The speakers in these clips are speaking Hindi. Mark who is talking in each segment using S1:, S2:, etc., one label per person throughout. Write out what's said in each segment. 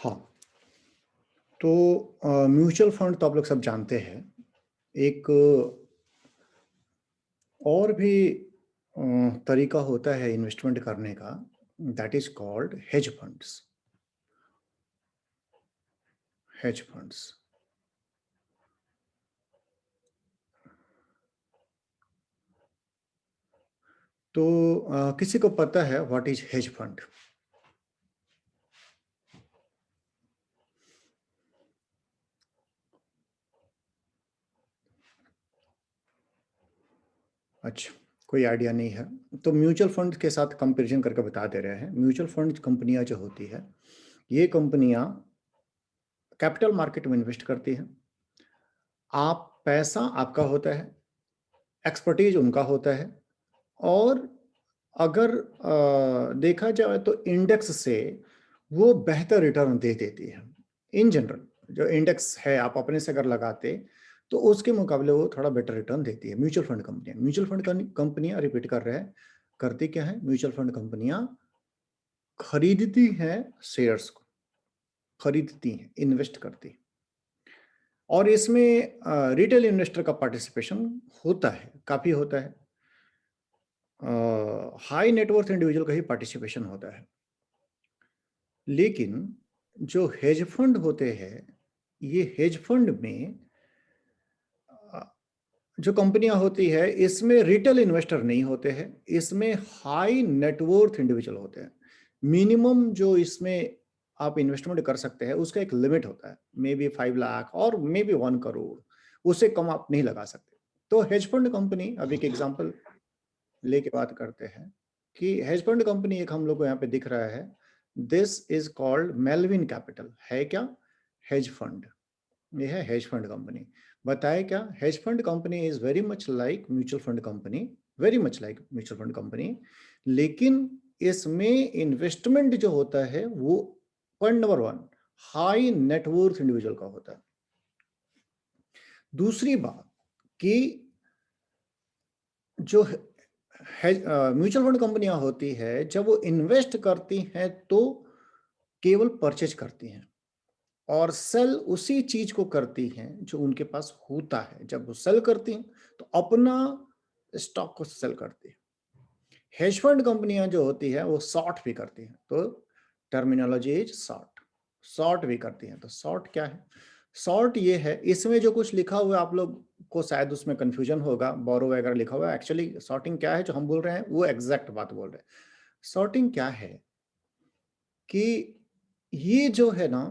S1: हाँ, तो म्यूचुअल फंड तो आप लोग सब जानते हैं। एक और भी तरीका होता है इन्वेस्टमेंट करने का, that is called hedge funds. Hedge funds. तो किसी को पता है व्हाट इज़ हेज फंड? अच्छा, कोई आइडिया नहीं है। तो म्यूचुअल फंड के साथ कंपैरिज़न करके बता दे रहे हैं। म्यूचुअल फंड कंपनियाँ जो होती है, ये कंपनियाँ कैपिटल मार्केट में इन्वेस्ट करती हैं। आप पैसा आपका होता है, एक्सपर्टीज़ उनका होता है और अगर देखा जाए तो इंडेक्स से वो बेहतर रिटर्न दे देती है। इन जनरल जो इंडेक्स है आप अपने से अगर लगाते तो उसके मुकाबले वो थोड़ा बेटर रिटर्न देती है म्यूचुअल फंड कंपनियाँ। म्यूचुअल फंड कंपनियाँ रिपीट कर रहे हैं, करती क्या है? म्यूचुअल फंड कंपनियाँ खरीदती हैं शेयर्स को, खरीदती हैं, इन्वेस्ट करती हैं। और इसमें रिटेल इन्वेस्टर का पार्टिसिपेशन होता है, काफ़ी होता है। हाई नेटवर्थ इंडिविजुअल का ही पार्टिसिपेशन होता है। लेकिन जो हेज फंड होते हैं, ये हेज फंड में अ, जो कंपनियां होती है इसमें रिटेल इन्वेस्टर नहीं होते हैं, इसमें हाई नेटवर्थ इंडिविजुअल होते हैं। मिनिमम जो इसमें आप इन्वेस्टमेंट कर सकते हैं उसका एक लिमिट होता है, मे बी 5 लाख और मे बी 1 करोड़, उससे कम आप नहीं लगा सकते। तो हेज फंड कंपनी, अब एक एग्जांपल लेके बात करते हैं कि हेज फंड कंपनी एक हम लोग को यहाँ पे दिख रहा है, this is called Melvin capital. है क्या? Hedge fund. ये है हेज फंड कंपनी। बताए क्या? Hedge fund company is very much like mutual fund company, very much like mutual fund company. लेकिन इसमें इन्वेस्टमेंट जो होता है वो point number 1 high net worth individual का होता है। दूसरी बात कि जो म्यूचुअल फंड कंपनियां होती है जब वो इन्वेस्ट करती हैं तो केवल परचेज करती हैं और सेल उसी चीज को करती हैं जो उनके पास होता है। जब वो सेल करती हैं तो अपना स्टॉक को सेल करती है। हेज फंड कंपनियां जो होती है वो शॉर्ट भी करती हैं, तो टर्मिनोलॉजी इज शॉर्ट। शॉर्ट भी करती हैं। तो शॉर्ट क्या है? शॉर्ट ये है, इसमें जो कुछ लिखा हुआ है आप लोग को शायद उसमें कंफ्यूजन होगा, बोरो वगैरह लिखा हुआ है। एक्चुअली शॉर्टिंग क्या है जो हम बोल रहे हैं वो एग्जैक्ट बात बोल रहे हैं। शॉर्टिंग क्या है कि ये जो है ना,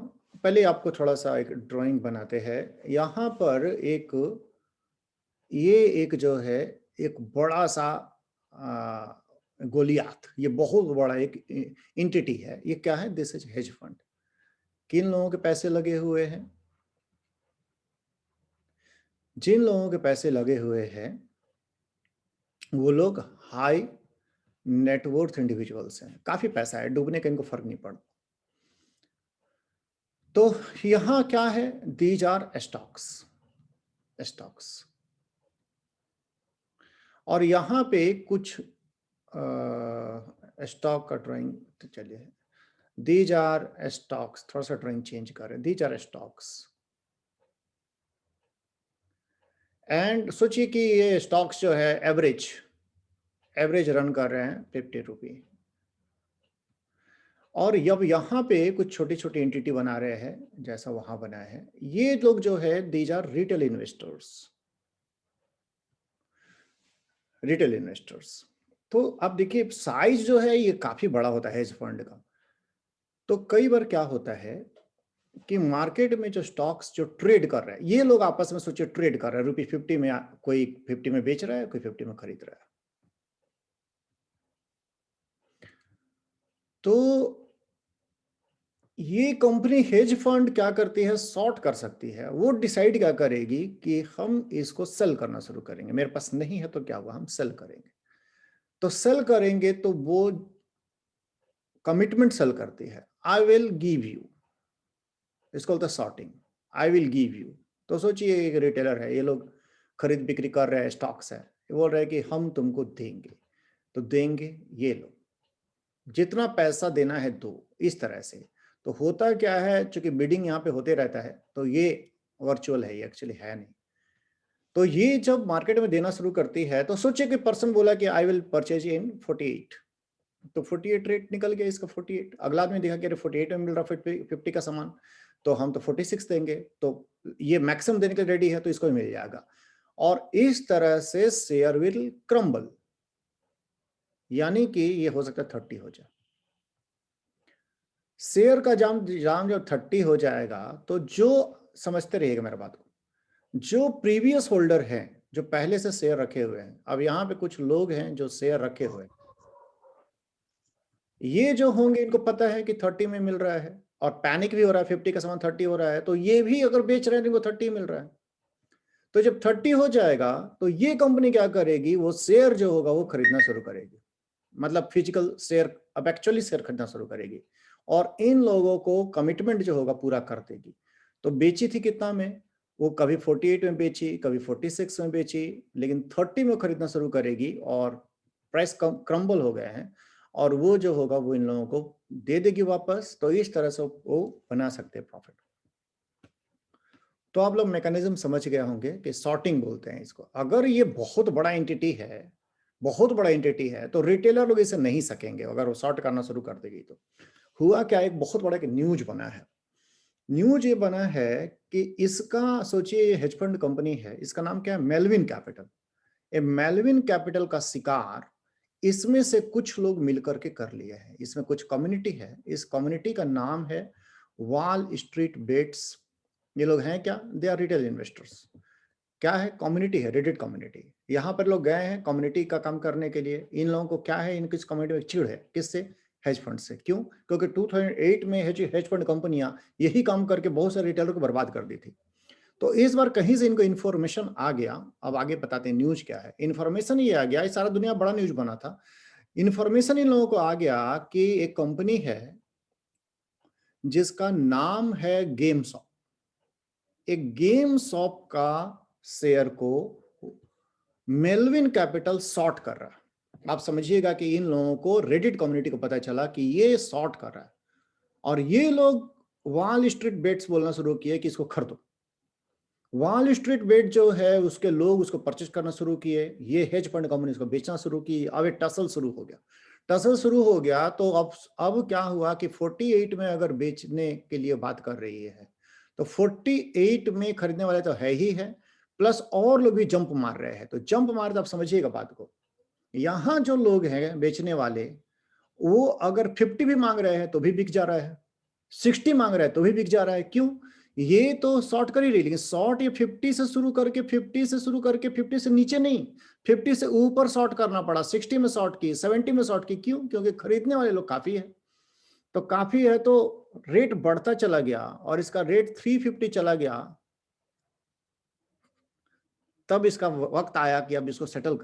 S1: पहले आपको थोड़ा सा एक ड्राइंग बनाते हैं। यहाँ पर एक, ये एक जो है एक बड़ा सा गोलियात, ये बहुत बड़ा एक एंटिटी है। ये क्या है? This is hedge fund. किन लोगों के पैसे लगे हुए हैं? जिन लोगों के पैसे लगे हुए हैं वो लोग हाई नेटवर्थ इंडिविजुअल्स हैं, काफी पैसा है, डूबने का इनको फर्क नहीं पड़ता। तो यहां क्या है? These are stocks. स्टॉक्स। और यहाँ पे कुछ स्टॉक का ड्राइंग, तो चलिए दीज आर स्टॉक्स, थोड़ा सा ड्राइंग चेंज करें। दीज आर स्टॉक्स एंड सोचिए कि ये स्टॉक्स जो है एवरेज एवरेज रन कर रहे हैं 50 रुपी। और जब यहाँ पे कुछ छोटी छोटी एंटिटी बना रहे हैं जैसा वहां बना है, ये लोग जो है these are retail investors. Retail investors. तो अब देखिए साइज जो है ये काफी बड़ा होता है इस फंड का। तो कई बार क्या होता है कि मार्केट में जो स्टॉक्स जो ट्रेड कर रहे हैं, ये लोग आपस में सोचिए ट्रेड कर रहे हैं, ₹50 में कोई 50 में बेच रहा है, कोई 50 में खरीद रहा है। तो ये कंपनी हेज फंड क्या करती है? शॉर्ट कर सकती है। वो डिसाइड क्या करेगी कि हम इसको सेल करना शुरू करेंगे, मेरे पास नहीं है तो क्या हुआ, हम सेल करेंगे। तो सेल करेंगे तो वो कमिटमेंट सेल करती है, आई विल गिव यू। इसको बोलते हैं shorting. I will give you. तो सोचिए एक रिटेलर है, ये लोग खरीद बिक्री कर रहे हैं, स्टॉक्स है, ये बोल रहे हैं कि हम तुमको देंगे। तो देंगे, ये लो, जितना पैसा देना है दो, इस तरह से। तो होता क्या है, चूंकि बिडिंग यहाँ पे होते रहता है, तो ये वर्चुअल है, ये एक्चुअली है नहीं। तो ये जब मार्केट में देना शुरू करती है, तो सोचिए कि पर्सन बोला कि आई विल परचेज इन 48, तो 48 रेट निकल गया इसका 48। अगला आदमी देखा कि अरे 48 में मिल रहा 50 का सामान, तो हम तो 46 देंगे, तो ये मैक्सिमम देने के रेडी है, तो इसको भी मिल जाएगा। और इस तरह से शेयर विल क्रम्बल, यानी कि ये हो सकता है 30 हो जाए। शेयर का जाम जब 30 हो जाएगा, तो जो समझते रहिएगा मेरा बात को, जो प्रीवियस होल्डर हैं, जो पहले से शेयर रखे हुए हैं, अब यहाँ पे कुछ लोग हैं जो शेयर रखे हुए हैं, ये जो होंगे इनको पता है कि 30 में मिल रहा है, और पैनिक भी हो रहा है, 50 का सामान 30 हो रहा है, तो ये भी अगर बेच रहे हैं इनको 30 मिल रहा है। तो जब 30 हो जाएगा, तो ये कंपनी क्या करेगी, वो शेयर जो होगा वो खरीदना शुरू करेगी, मतलब फिजिकल शेयर, अब एक्चुअली शेयर खरीदना शुरू करेगी, और इन लोगों को कमिटमेंट जो होगा पूरा कर देगी। तो बेची थी कितना में, वो कभी 48 में बेची, कभी 46 में बेची, लेकिन 30 में खरीदना शुरू करेगी, और प्राइस क्रम्बल हो गए हैं, और वो जो होगा वो इन लोगों को दे देगी वापस। तो इस तरह से वो बना सकते हैं प्रॉफिट। तो आप लोग मैकेनिज्म समझ गए होंगे कि सॉर्टिंग बोलते हैं इसको। अगर ये बहुत बड़ा एंटिटी है, बहुत बड़ा एंटिटी है, तो रिटेलर लोग इसे नहीं सकेंगे, अगर वो सॉर्ट करना शुरू कर देगी। तो हुआ क्या, एक बहुत बड़ा न्यूज बना है। न्यूज ये बना है कि इसका, सोचिए ये हेज फंड कंपनी है, इसका नाम क्या है, मेलविन कैपिटल। ये मेलविन कैपिटल का शिकार इसमें से कुछ लोग मिलकर के कर लिए हैं। इसमें कुछ कम्युनिटी है, इस कम्युनिटी का नाम है वॉल स्ट्रीट बेट्स। ये लोग हैं क्या, दे आर रिटेल इन्वेस्टर्स। क्या है, कम्युनिटी है, रेडिट कम्युनिटी। यहाँ पर लोग गए हैं कम्युनिटी का काम करने के लिए। इन लोगों को क्या है, इनकी कम्युनिटी में चिढ़ है, किससे, हेज फंड से। क्यों, क्योंकि 2008 में हेज फंड कंपनियां यही काम करके बहुत सारे रिटेलर को बर्बाद कर दी थी। तो इस बार कहीं से इनको इन्फॉर्मेशन आ गया, अब आगे बताते हैं न्यूज क्या है। इन्फॉर्मेशन ये आ गया, सारा दुनिया बड़ा न्यूज बना था। इन्फॉर्मेशन इन लोगों को आ गया कि एक कंपनी है जिसका नाम है गेम शॉप। एक गेम शॉप का शेयर को मेलविन कैपिटल शॉर्ट कर रहा है। आप समझिएगा कि इन लोगों को, रेडिट कम्युनिटी को पता चला कि ये शॉर्ट कर रहा है, और ये लोग वॉल स्ट्रीट बेट्स बोलना शुरू किए कि इसको खरीदो। वॉल स्ट्रीट बेट जो है उसके लोग उसको परचेज करना शुरू किए, ये हेज फंड कंपनी उसको बेचना शुरू की। अब एक टसल शुरू हो गया, टसल शुरू हो गया। तो अब क्या हुआ कि 48 में अगर बेचने के लिए बात कर रही है, तो 48 में खरीदने वाले तो है ही है, प्लस और लोग भी जंप मार रहे हैं। तो जंप मार, तो आप समझिएगा बात को, यहां जो लोग हैं बेचने वाले, वो अगर 50 भी मांग रहे हैं तो भी बिक जा रहा है, 60 मांग रहा है तो भी बिक जा रहा है। क्यों, ये तो शॉर्ट कर ही रही, लेकिन शॉर्ट ये 50 से शुरू करके 50 से नीचे नहीं, 50 से ऊपर शॉर्ट करना पड़ा, 60 में शॉर्ट की, 70 में शॉर्ट की। क्यों, क्योंकि खरीदने वाले लोग काफी है। तो काफी है तो रेट बढ़ता चला गया, और इसका रेट 350 चला गया। तब इसका वक्त आया कि अब इसको सेटल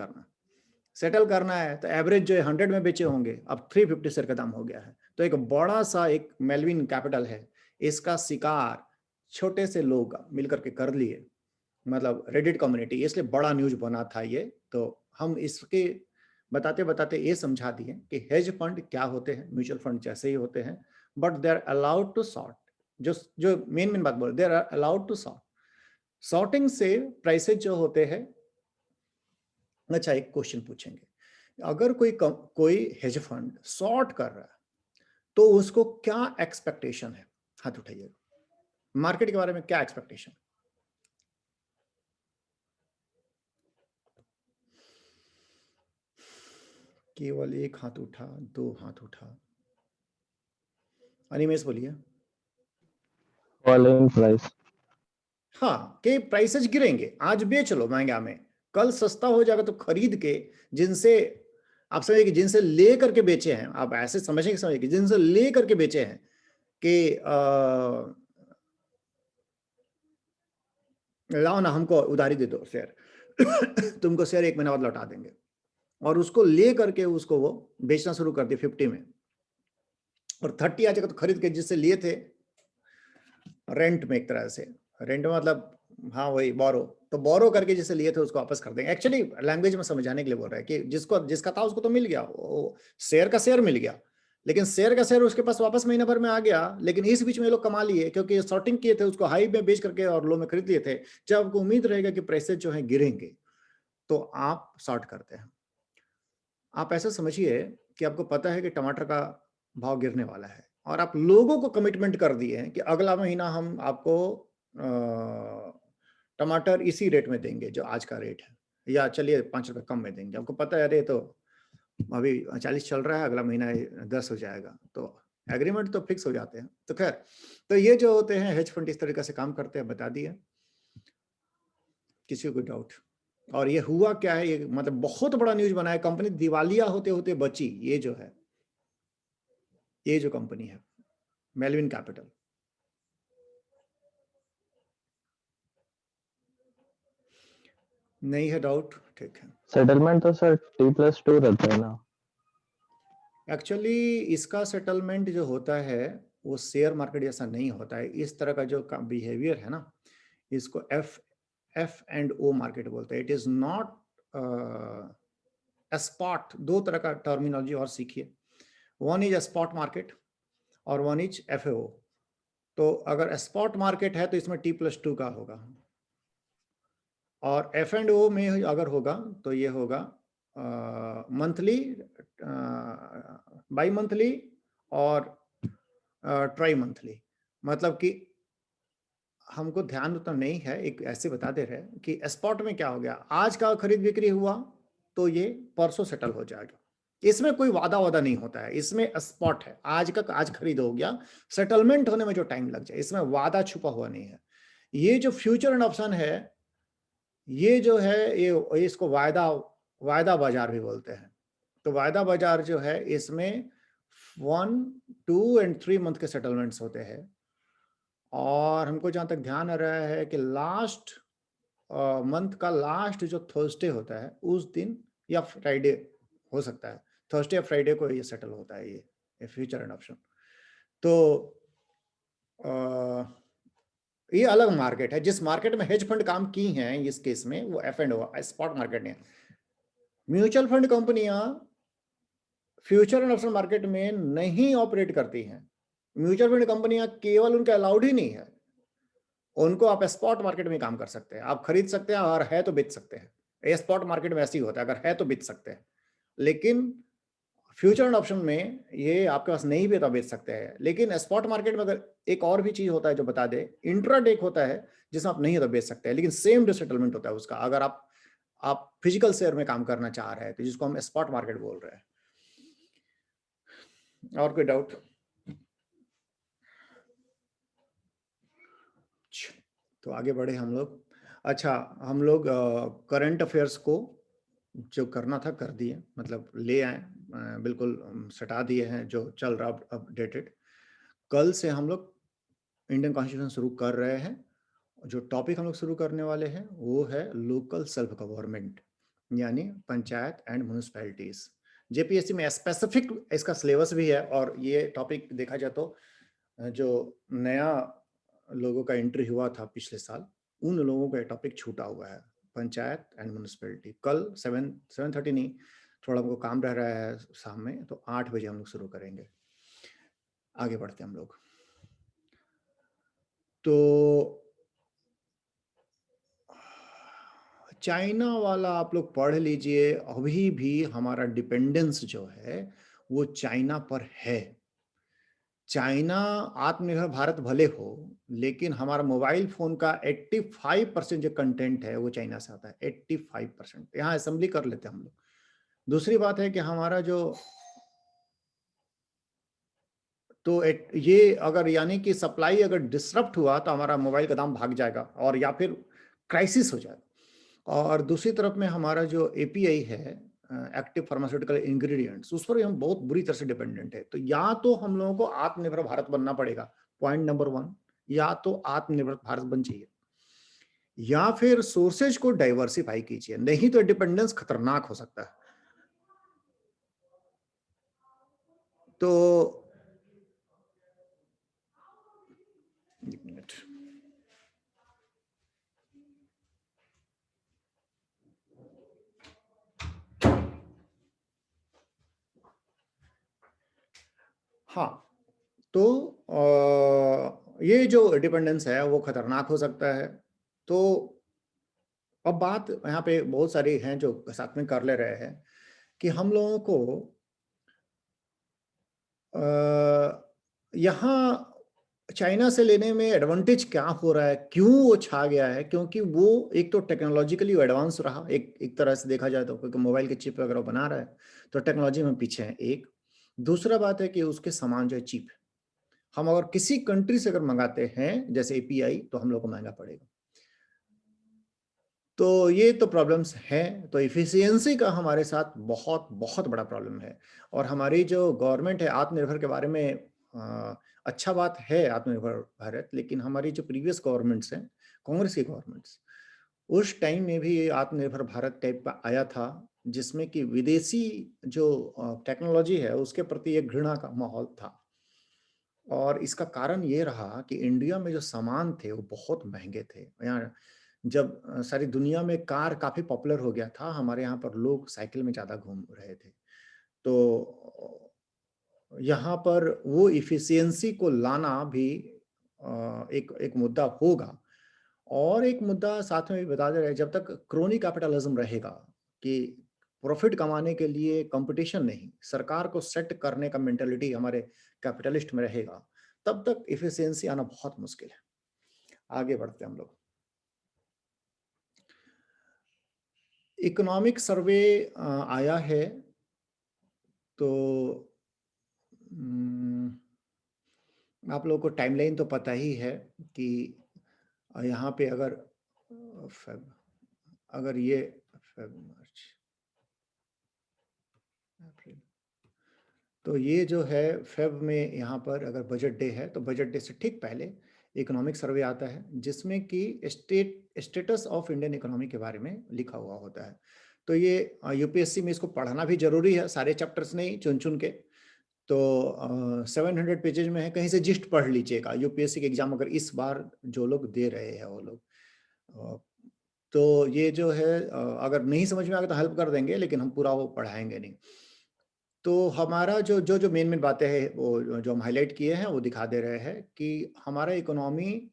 S1: करना है। तो एवरेज जो है 100 में बेचे होंगे, अब 350 शेयर का दाम हो गया है। तो एक बड़ा सा एक मेलविन कैपिटल है, इसका शिकार छोटे से लोग मिलकर के कर लिए, मतलब रेडिट कम्युनिटी। इसलिए बड़ा न्यूज बना था ये। तो हम इसके बताते बताते ये समझा दिए कि हेज फंड क्या होते हैं, म्यूचुअल फंड जैसे ही होते हैं, but they are allowed to short. जो मेन बात बोल, they are allowed to short. Shorting से प्राइसेज जो होते हैं। अच्छा, एक क्वेश्चन पूछेंगे, अगर कोई हेज फंड शॉर्ट कर रहा है, तो उसको क्या एक्सपेक्टेशन है, हाथ उठाइएगा, मार्केट के बारे में क्या एक्सपेक्टेशन। केवल एक हाथ उठा, दो हाथ उठा, अनिमेश बोलिए।
S2: Following price.
S1: हाँ, कि प्राइसेस गिरेंगे, आज बेच लो महंगा में, कल सस्ता हो जाएगा तो खरीद के, जिनसे आप समझिए कि जिनसे ले करके बेचे हैं, आप ऐसे समझिए कि जिनसे ले करके बेचे हैं कि लाओ ना हमको उधारी दे दो शेयर तुमको शेयर 1 महीना बाद लौटा देंगे, और उसको ले करके उसको वो बेचना शुरू कर दिया 50 में, और 30 आ जाएगा तो खरीद के जिससे लिए थे रेंट में, एक तरह से रेंट में मतलब, हाँ वही बोरो, तो बोरो करके जिसे लिए थे उसको वापस कर देंगे। एक्चुअली लैंग्वेज में समझाने के लिए बोल रहा है कि जिसका था उसको तो मिल गया, वो शेयर का शेयर मिल गया, लेकिन शेयर का शेयर उसके पास वापस महीना भर में आ गया, लेकिन इस बीच में ये लोग कमा लिए क्योंकि शॉर्टिंग किए थे, उसको हाई में बेच करके और लो में खरीद लिए थे। जब आपको उम्मीद रहेगा कि प्राइसेस जो है गिरेंगे तो आप शॉर्ट करते हैं। आप ऐसा समझिए कि आपको पता है कि टमाटर का भाव गिरने वाला है और आप लोगों को कमिटमेंट कर दिए हैं कि अगला महीना हम आपको टमाटर इसी रेट में देंगे जो आज का रेट है, या चलिए 5 रुपए कम में देंगे। आपको पता है अरे तो अभी 40 चल रहा है, अगला महीना 10 हो जाएगा, तो एग्रीमेंट तो फिक्स हो जाते हैं। तो खैर, तो ये जो होते हैं हेज फंड इस तरीके से काम करते हैं, बता दिया। किसी को डाउट? और ये हुआ क्या है, ये मतलब बहुत बड़ा न्यूज बना है, कंपनी दिवालिया होते होते बची। ये जो है, ये जो कंपनी है मेलविन कैपिटल, नहीं है डाउट? ठीक है।
S2: सेटलमेंट तो सर T+2 रहता है ना?
S1: एक्चुअली इसका सेटलमेंट जो होता है वो शेयर मार्केट जैसा नहीं होता है। इस तरह का जो बिहेवियर है ना, इसको एफ एंड ओ मार्केट बोलते हैं। It is not spot. दो तरह का टर्मिनोलॉजी और सीखिए, वन इज स्पॉट मार्केट और वन इज एफएओ। तो अगर स्पॉट मार्केट है तो इसमें T+2 का होगा, और एफ एंड ओ में अगर होगा तो ये होगा मंथली, बाई मंथली और ट्राई मंथली। मतलब कि हमको ध्यान उतना नहीं है, एक ऐसे बता दे रहे हैं कि स्पॉट में क्या हो गया, आज का खरीद बिक्री हुआ तो ये परसों सेटल हो जाएगा। इसमें कोई वादा वादा नहीं होता है, इसमें स्पॉट है, आज का आज खरीद हो गया, सेटलमेंट होने में जो टाइम लग जाए, इसमें वादा छुपा हुआ नहीं है। ये जो फ्यूचर एंड ऑप्शन है, ये जो है ये इसको वायदा वायदा बाजार भी बोलते हैं। तो वायदा बाजार जो है इसमें 1, 2 एंड 3 मंथ के सेटलमेंट्स होते हैं। और हमको जहाँ तक ध्यान आ रहा है कि लास्ट मंथ का लास्ट जो थर्सडे होता है उस दिन, या फ्राइडे हो सकता है, थर्सडे या फ्राइडे को ये सेटल होता है, ये फ्यूचर एंड ऑप्शन। तो ये अलग मार्केट है। जिस मार्केट में हेज फंड काम की हैं इस केस में, वो F and O spot market है। म्यूचुअल फंड कंपनियां फ्यूचर एंड ऑप्शन मार्केट में नहीं ऑपरेट करती हैं। म्यूचुअल फंड कंपनियां केवल उनके अलाउड ही नहीं है, उनको आप स्पॉट मार्केट में काम कर सकते हैं, आप खरीद सकते हैं और है तो बेच सकते हैं। ये स्पॉट मार्केट में ऐसे ही होता है, अगर है तो बेच सकते हैं। लेकिन फ्यूचर एंड ऑप्शन में ये आपके पास नहीं भी तो बेच सकते हैं। लेकिन स्पॉट मार्केट में अगर एक और भी चीज होता है जो बता दे, इंट्राडे होता है जिसमें आप नहीं तो बेच सकते हैं, लेकिन सेम डे सेटलमेंट होता है उसका, अगर आप फिजिकल शेयर में काम करना चाह रहे हैं तो, जिसको हम स्पॉट मार्केट बोल रहे हैं। और कोई डाउट? तो आगे बढ़े हम लोग। अच्छा, हम लोग करंट अफेयर्स को जो करना था कर दिए, मतलब ले आए, बिल्कुल सटा दिए हैं जो चल रहा अपडेटेड। कल से हम लोग इंडियन कॉन्स्टिट्यूशन शुरू कर रहे हैं। जो टॉपिक हम लोग शुरू करने वाले हैं वो है लोकल सेल्फ गवर्नमेंट, यानी पंचायत एंड म्यूनिसपैलिटीज। जेपीएससी में स्पेसिफिक इसका सिलेबस भी है, और ये टॉपिक देखा जाए तो जो नया लोगों का एंट्री हुआ था पिछले साल, उन लोगों का टॉपिक छूटा हुआ है, पंचायत एंड म्यूनिसपैलिटी। कल 7:30 नहीं, थोड़ा हमको काम रह रहा है शाम में, तो 8 बजे हम लोग शुरू करेंगे। आगे बढ़ते हैं हम लोग। तो चाइना वाला आप लोग पढ़ लीजिए। अभी भी हमारा डिपेंडेंस जो है वो चाइना पर है। चाइना आत्मनिर्भर भारत भले हो, लेकिन हमारा मोबाइल फोन का 85% जो कंटेंट है वो चाइना से आता है। 85% यहाँ असेंबली कर लेते हैं हम लोग। दूसरी बात है कि हमारा जो, तो ये अगर यानी कि सप्लाई अगर डिसरप्ट हुआ तो हमारा मोबाइल का दाम भाग जाएगा, और या फिर क्राइसिस हो जाएगा। और दूसरी तरफ में हमारा जो एपीआई है, एक्टिव फार्मास्यूटिकल इंग्रेडिएंट्स, उस पर हम बहुत बुरी तरह से डिपेंडेंट है। तो या तो हम लोगों को आत्मनिर्भर भारत बनना पड़ेगा, पॉइंट नंबर 1, या तो आत्मनिर्भर भारत बन चाहिए, या फिर सोर्सेज को डाइवर्सिफाई कीजिए, नहीं तो डिपेंडेंस खतरनाक हो सकता है। तो एक मिनट, हाँ, तो ये जो डिपेंडेंस है वो खतरनाक हो सकता है। तो अब बात यहाँ पे बहुत सारी हैं जो साथ में कर ले रहे हैं कि हम लोगों को यहाँ चाइना से लेने में एडवांटेज क्या हो रहा है, क्यों वो छा गया है? क्योंकि वो एक तो टेक्नोलॉजिकली एडवांस रहा, एक तरह से देखा जाए तो, क्योंकि मोबाइल के चिप अगर वो बना रहा है तो टेक्नोलॉजी में पीछे है एक। दूसरा बात है कि उसके सामान जो है चीप है। हम अगर किसी कंट्री से अगर मंगाते हैं जैसे एपीआई, तो हम लोग को महंगा पड़ेगा। तो ये तो प्रॉब्लम्स हैं। तो एफिशिएंसी का हमारे साथ बहुत बहुत बड़ा प्रॉब्लम है। और हमारी जो गवर्नमेंट है आत्मनिर्भर के बारे में अच्छा बात है आत्मनिर्भर भारत, लेकिन हमारी जो प्रीवियस गवर्नमेंट्स हैं, कांग्रेस की गवर्नमेंट्स, उस टाइम में भी ये आत्मनिर्भर भारत टाइप का आया था, जिसमें कि विदेशी जो टेक्नोलॉजी है उसके प्रति एक घृणा का माहौल था। और इसका कारण ये रहा कि इंडिया में जो सामान थे वो बहुत महंगे थे। यहाँ जब सारी दुनिया में कार काफ़ी पॉपुलर हो गया था, हमारे यहाँ पर लोग साइकिल में ज़्यादा घूम रहे थे। तो यहाँ पर वो इफ़िशियंसी को लाना भी एक एक मुद्दा होगा। और एक मुद्दा साथ में भी बता दे रहे हैं, जब तक क्रोनी कैपिटलिज्म रहेगा कि प्रॉफिट कमाने के लिए कंपटीशन नहीं, सरकार को सेट करने का मेंटालिटी हमारे कैपिटलिस्ट में रहेगा, तब तक इफ़िशियंसी आना बहुत मुश्किल है। आगे बढ़ते हैं हम लोग। इकोनॉमिक सर्वे आया है, तो आप लोगों को टाइमलाइन तो पता ही है कि यहाँ पे अगर अगर ये मार्च अप्रैल, तो ये जो है फेब में यहाँ पर अगर बजट डे है तो बजट डे से ठीक पहले इकोनॉमिक सर्वे आता है, जिसमें कि स्टेटस ऑफ इंडियन इकोनॉमी के बारे में लिखा हुआ होता है। तो ये यूपीएससी में इसको पढ़ना भी जरूरी है, सारे चैप्टर्स नहीं, चुन चुन के। तो 700 पेजेज में है, कहीं से जिस्ट पढ़ लीजिएगा। यूपीएससी के एग्जाम अगर इस बार जो लोग दे रहे हैं वो लोग, तो ये जो है अगर नहीं समझ में आ गया तो हेल्प कर देंगे, लेकिन हम पूरा वो पढ़ाएंगे नहीं। तो हमारा जो जो जो मेन मेन बातें हैं वो जो हम हाईलाइट किए हैं वो दिखा दे रहे हैं कि हमारा इकोनॉमी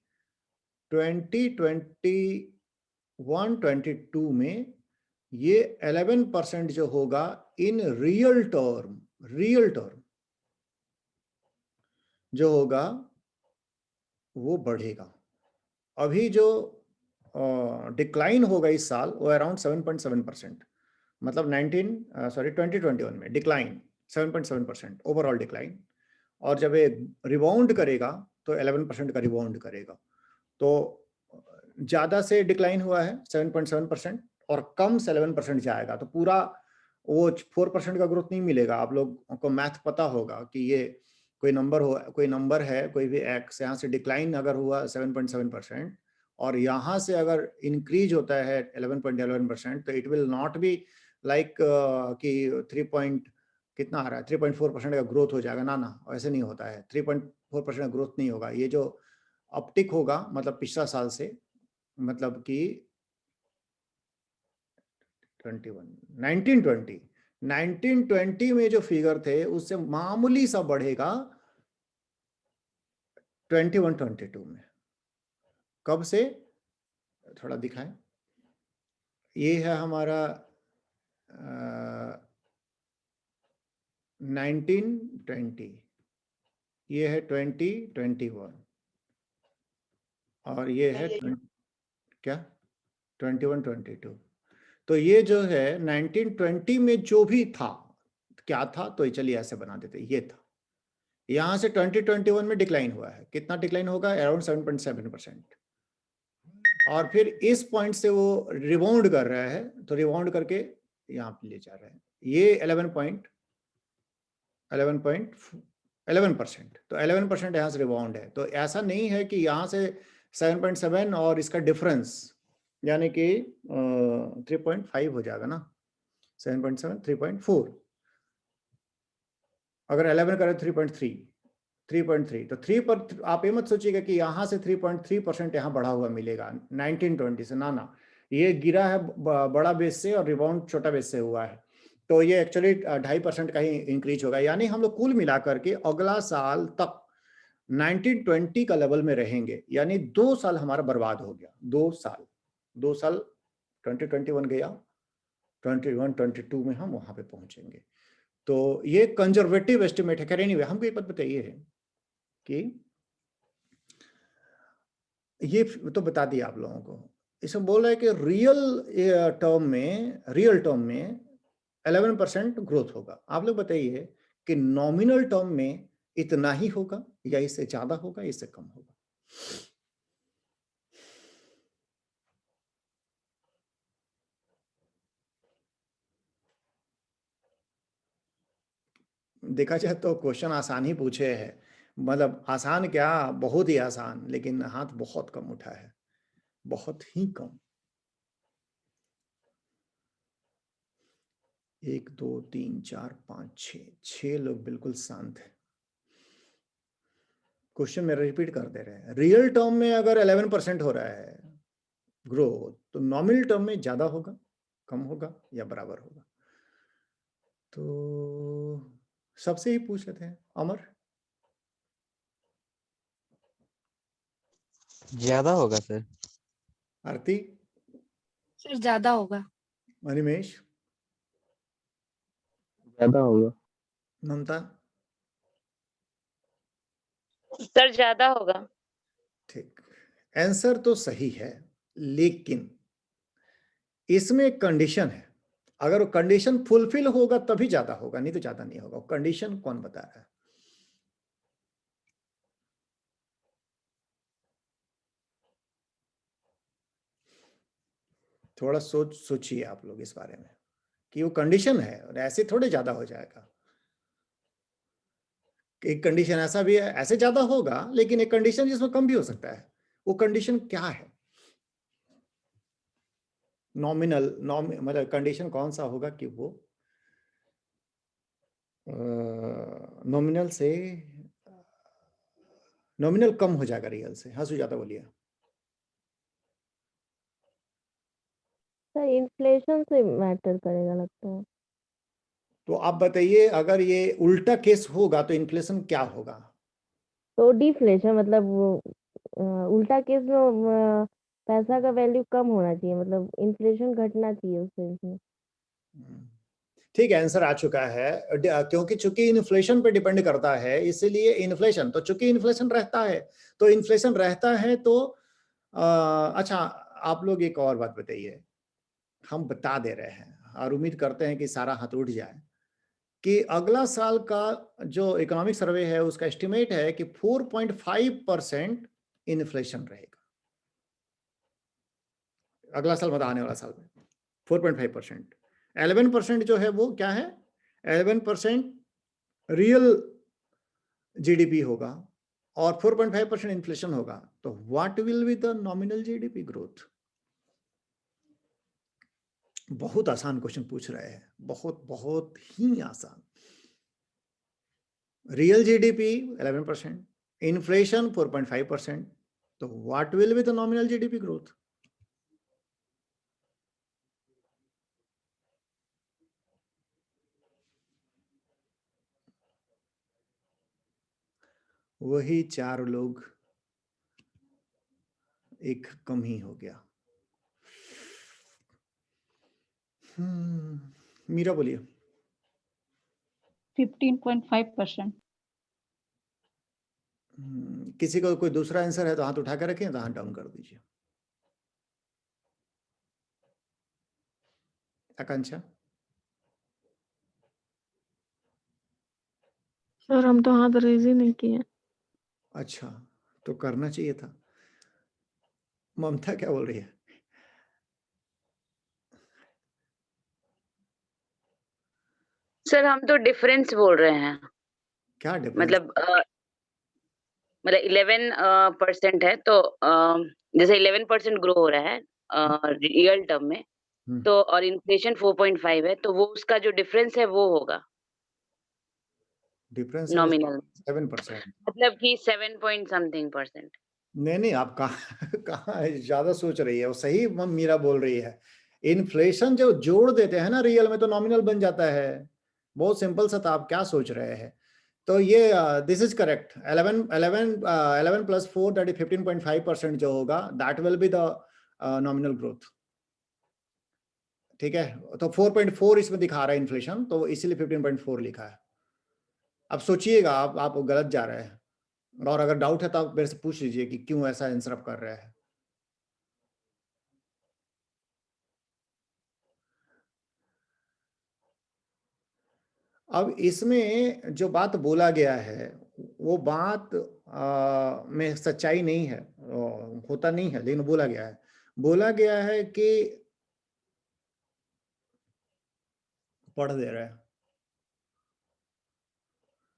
S1: 2021-22 में ये 11% जो होगा इन रियल टर्म जो होगा वो बढ़ेगा। अभी जो डिक्लाइन होगा इस साल वो अराउंड 7.7%, मतलब 2021 में डिक्लाइन 7.7% ओवरऑल डिक्लाइन। और जब ये रिबाउंड करेगा तो 11% का रिबाउंड करेगा। तो ज़्यादा से डिक्लाइन हुआ है 7.7% और कम से 11% जाएगा, तो पूरा वो 4% का ग्रोथ नहीं मिलेगा। आप लोग को मैथ पता होगा कि ये कोई नंबर है, कोई भी एक्स, यहाँ से डिक्लाइन अगर हुआ 7.7% और यहाँ से अगर इंक्रीज होता है 11.11%, तो it will not be like कि 3 पॉइंट कितना आ रहा है, 3.4% का ग्रोथ हो जाएगा ना, ऐसे नहीं होता है। 3.4% का ग्रोथ नहीं होगा। ये जो अपटिक होगा मतलब पिछला साल से, मतलब कि 1920 में जो फिगर थे उससे मामूली सा बढ़ेगा 21-22 में। कब से, थोड़ा दिखाएं। ये है हमारा 1920, ये है 2021 और ये है क्या 21-22। तो ये जो है 1920 में जो भी था क्या था, तो चलिए ऐसे बना देते, ये था। यहां से 2021 में डिक्लाइन हुआ है, कितना डिक्लाइन होगा, अराउंड 7.7%। और फिर इस पॉइंट से वो रिबाउंड कर रहा है, तो रिबाउंड करके यहाँ पे ले जा रहा है। ये 11% तो 11% यहाँ से रिबाउंड है। तो ऐसा नहीं है कि यहाँ से 7.7 और इसका डिफरेंस यानी कि 3.5 हो जाएगा ना, 7.7 3.4, अगर 11 करें 3.3 तो 3 पर आप ये मत सोचिएगा कि यहाँ से 3.3% यहाँ बढ़ा हुआ मिलेगा 1920 से, ना, ये गिरा है बड़ा बेस से और रिबाउंड छोटा बेस से हुआ है। तो ये एक्चुअली 2.5% का ही इंक्रीज होगा, यानी हम लोग कुल मिलाकर के अगला साल तक 1920 का लेवल में रहेंगे, यानी 2 साल हमारा बर्बाद हो गया। 2 साल 2021 गया, 21-22 में हम वहां पे पहुंचेंगे। तो ये कंजर्वेटिव एस्टिमेट है। एनीवे हमको एक बात बताइए है कि ये तो बता दिया आप लोगों को, इसमें बोल रहा है कि रियल टर्म में 11% ग्रोथ होगा। आप लोग बताइए कि नॉमिनल टर्म में इतना ही होगा या इससे ज्यादा होगा, इससे कम होगा? देखा जाए तो क्वेश्चन आसान ही पूछे हैं, मतलब आसान क्या, बहुत ही आसान, लेकिन हाथ बहुत कम उठा है, बहुत ही कम। 1 2 3 4 5 6 लोग बिल्कुल शांत है। क्वेश्चन मेरा रिपीट कर दे रहे हैं, रियल टर्म में अगर 11% हो रहा है ग्रोथ, तो नॉमिनल टर्म में ज्यादा होगा, कम होगा या बराबर होगा? तो सबसे ही पूछ लेते हैं, अमर।
S3: ज्यादा होगा सर।
S1: आरती?
S4: सर ज्यादा होगा।
S1: अनिमेश?
S2: ज्यादा होगा।
S1: ममता?
S5: सर ज्यादा होगा।
S1: ठीक, आंसर तो सही है, लेकिन इसमें एक कंडीशन है। अगर वो कंडीशन फुलफिल होगा तभी ज्यादा होगा, नहीं तो ज्यादा नहीं होगा। कंडीशन कौन बता रहा है? थोड़ा सोचिए आप लोग इस बारे में कि वो कंडीशन है और ऐसे थोड़े ज्यादा हो जाएगा। एक कंडीशन ऐसा भी है, ऐसे ज्यादा होगा, लेकिन एक कंडीशन जिसमें कम भी हो सकता है। वो कंडीशन क्या है? मतलब कंडीशन कौन सा होगा कि वो नॉमिनल कम हो जाएगा रियल से? हाँ सुजाता बोलिए।
S6: सर इन्फ्लेशन से मैटर करेगा लगता है।
S1: तो आप बताइए, अगर ये उल्टा केस होगा तो इन्फ्लेशन क्या होगा?
S6: तो डिफ्लेशन मतलब वो उल्टा केस में पैसा का वैल्यू कम होना चाहिए, मतलब इन्फ्लेशन घटना चाहिए उस सेंस में।
S1: ठीक है, आंसर आ चुका है। क्योंकि चूंकि इन्फ्लेशन पे डिपेंड करता है, इसलिए इन्फ्लेशन, तो चूंकि इन्फ्लेशन रहता है तो अच्छा, आप लोग एक और बात बताइए, हम बता दे रहे हैं और उम्मीद करते हैं कि सारा हाथ उठ जाए, कि अगला साल का जो इकोनॉमिक सर्वे है उसका एस्टिमेट है कि 4.5% इन्फ्लेशन रहेगा अगला साल, मतलब आने वाला साल में 4.5%। 11% जो है वो क्या है? 11% रियल जीडीपी होगा और 4.5% इन्फ्लेशन होगा। तो what will be the nominal GDP growth? बहुत आसान क्वेश्चन पूछ रहे हैं, बहुत बहुत ही आसान। रियल जीडीपी 11%, इन्फ्लेशन 4.5%, तो what will be the nominal GDP growth? वही 4 लोग, एक कम ही हो गया। मीरा बोलिए।
S4: 15.5%।
S1: किसी को कोई दूसरा आंसर है तो हाथ उठा कर रखें, तो हाथ डाउन कर दीजिए। आकांक्षा?
S7: सर हम तो हाथ रेज ही नहीं किए।
S1: अच्छा, तो करना चाहिए था। ममता क्या बोल रही है?
S5: सर हम तो डिफरेंस बोल रहे हैं।
S1: क्या डिफरेंस?
S5: मतलब 11% है, तो जैसे 11% ग्रो हो रहा है रियल टर्म में, तो और इन्फ्लेशन 4.5 है, तो वो उसका जो डिफरेंस है वो होगा
S1: डिफरेंस
S5: नॉमिनल,
S1: 7%।
S5: मतलब कि 7 पॉइंट समथिंग %।
S1: नहीं, आप कहाँ कहाँ ज्यादा सोच रही है, वो सही मीरा बोल रही है। इन्फ्लेशन जो जोड़ देते हैं ना रियल में तो नॉमिनल बन जाता है। बहुत सिंपल सा था, आप क्या सोच रहे हैं। तो ये this is correct. 11 plus 4 that is 15.5% जो होगा that will be the nominal growth. ठीक है, तो 4.4 इसमें दिखा रहा है इन्फ्लेशन, तो इसीलिए 15.4 लिखा है। अब सोचिएगा, आप गलत जा रहे हैं, और अगर डाउट है तो आप मेरे से पूछ लीजिए कि क्यों ऐसा आंसर आप कर रहे हैं। अब इसमें जो बात बोला गया है वो बात में सच्चाई नहीं है, होता नहीं है, लेकिन बोला गया है कि पढ़ दे रहा है,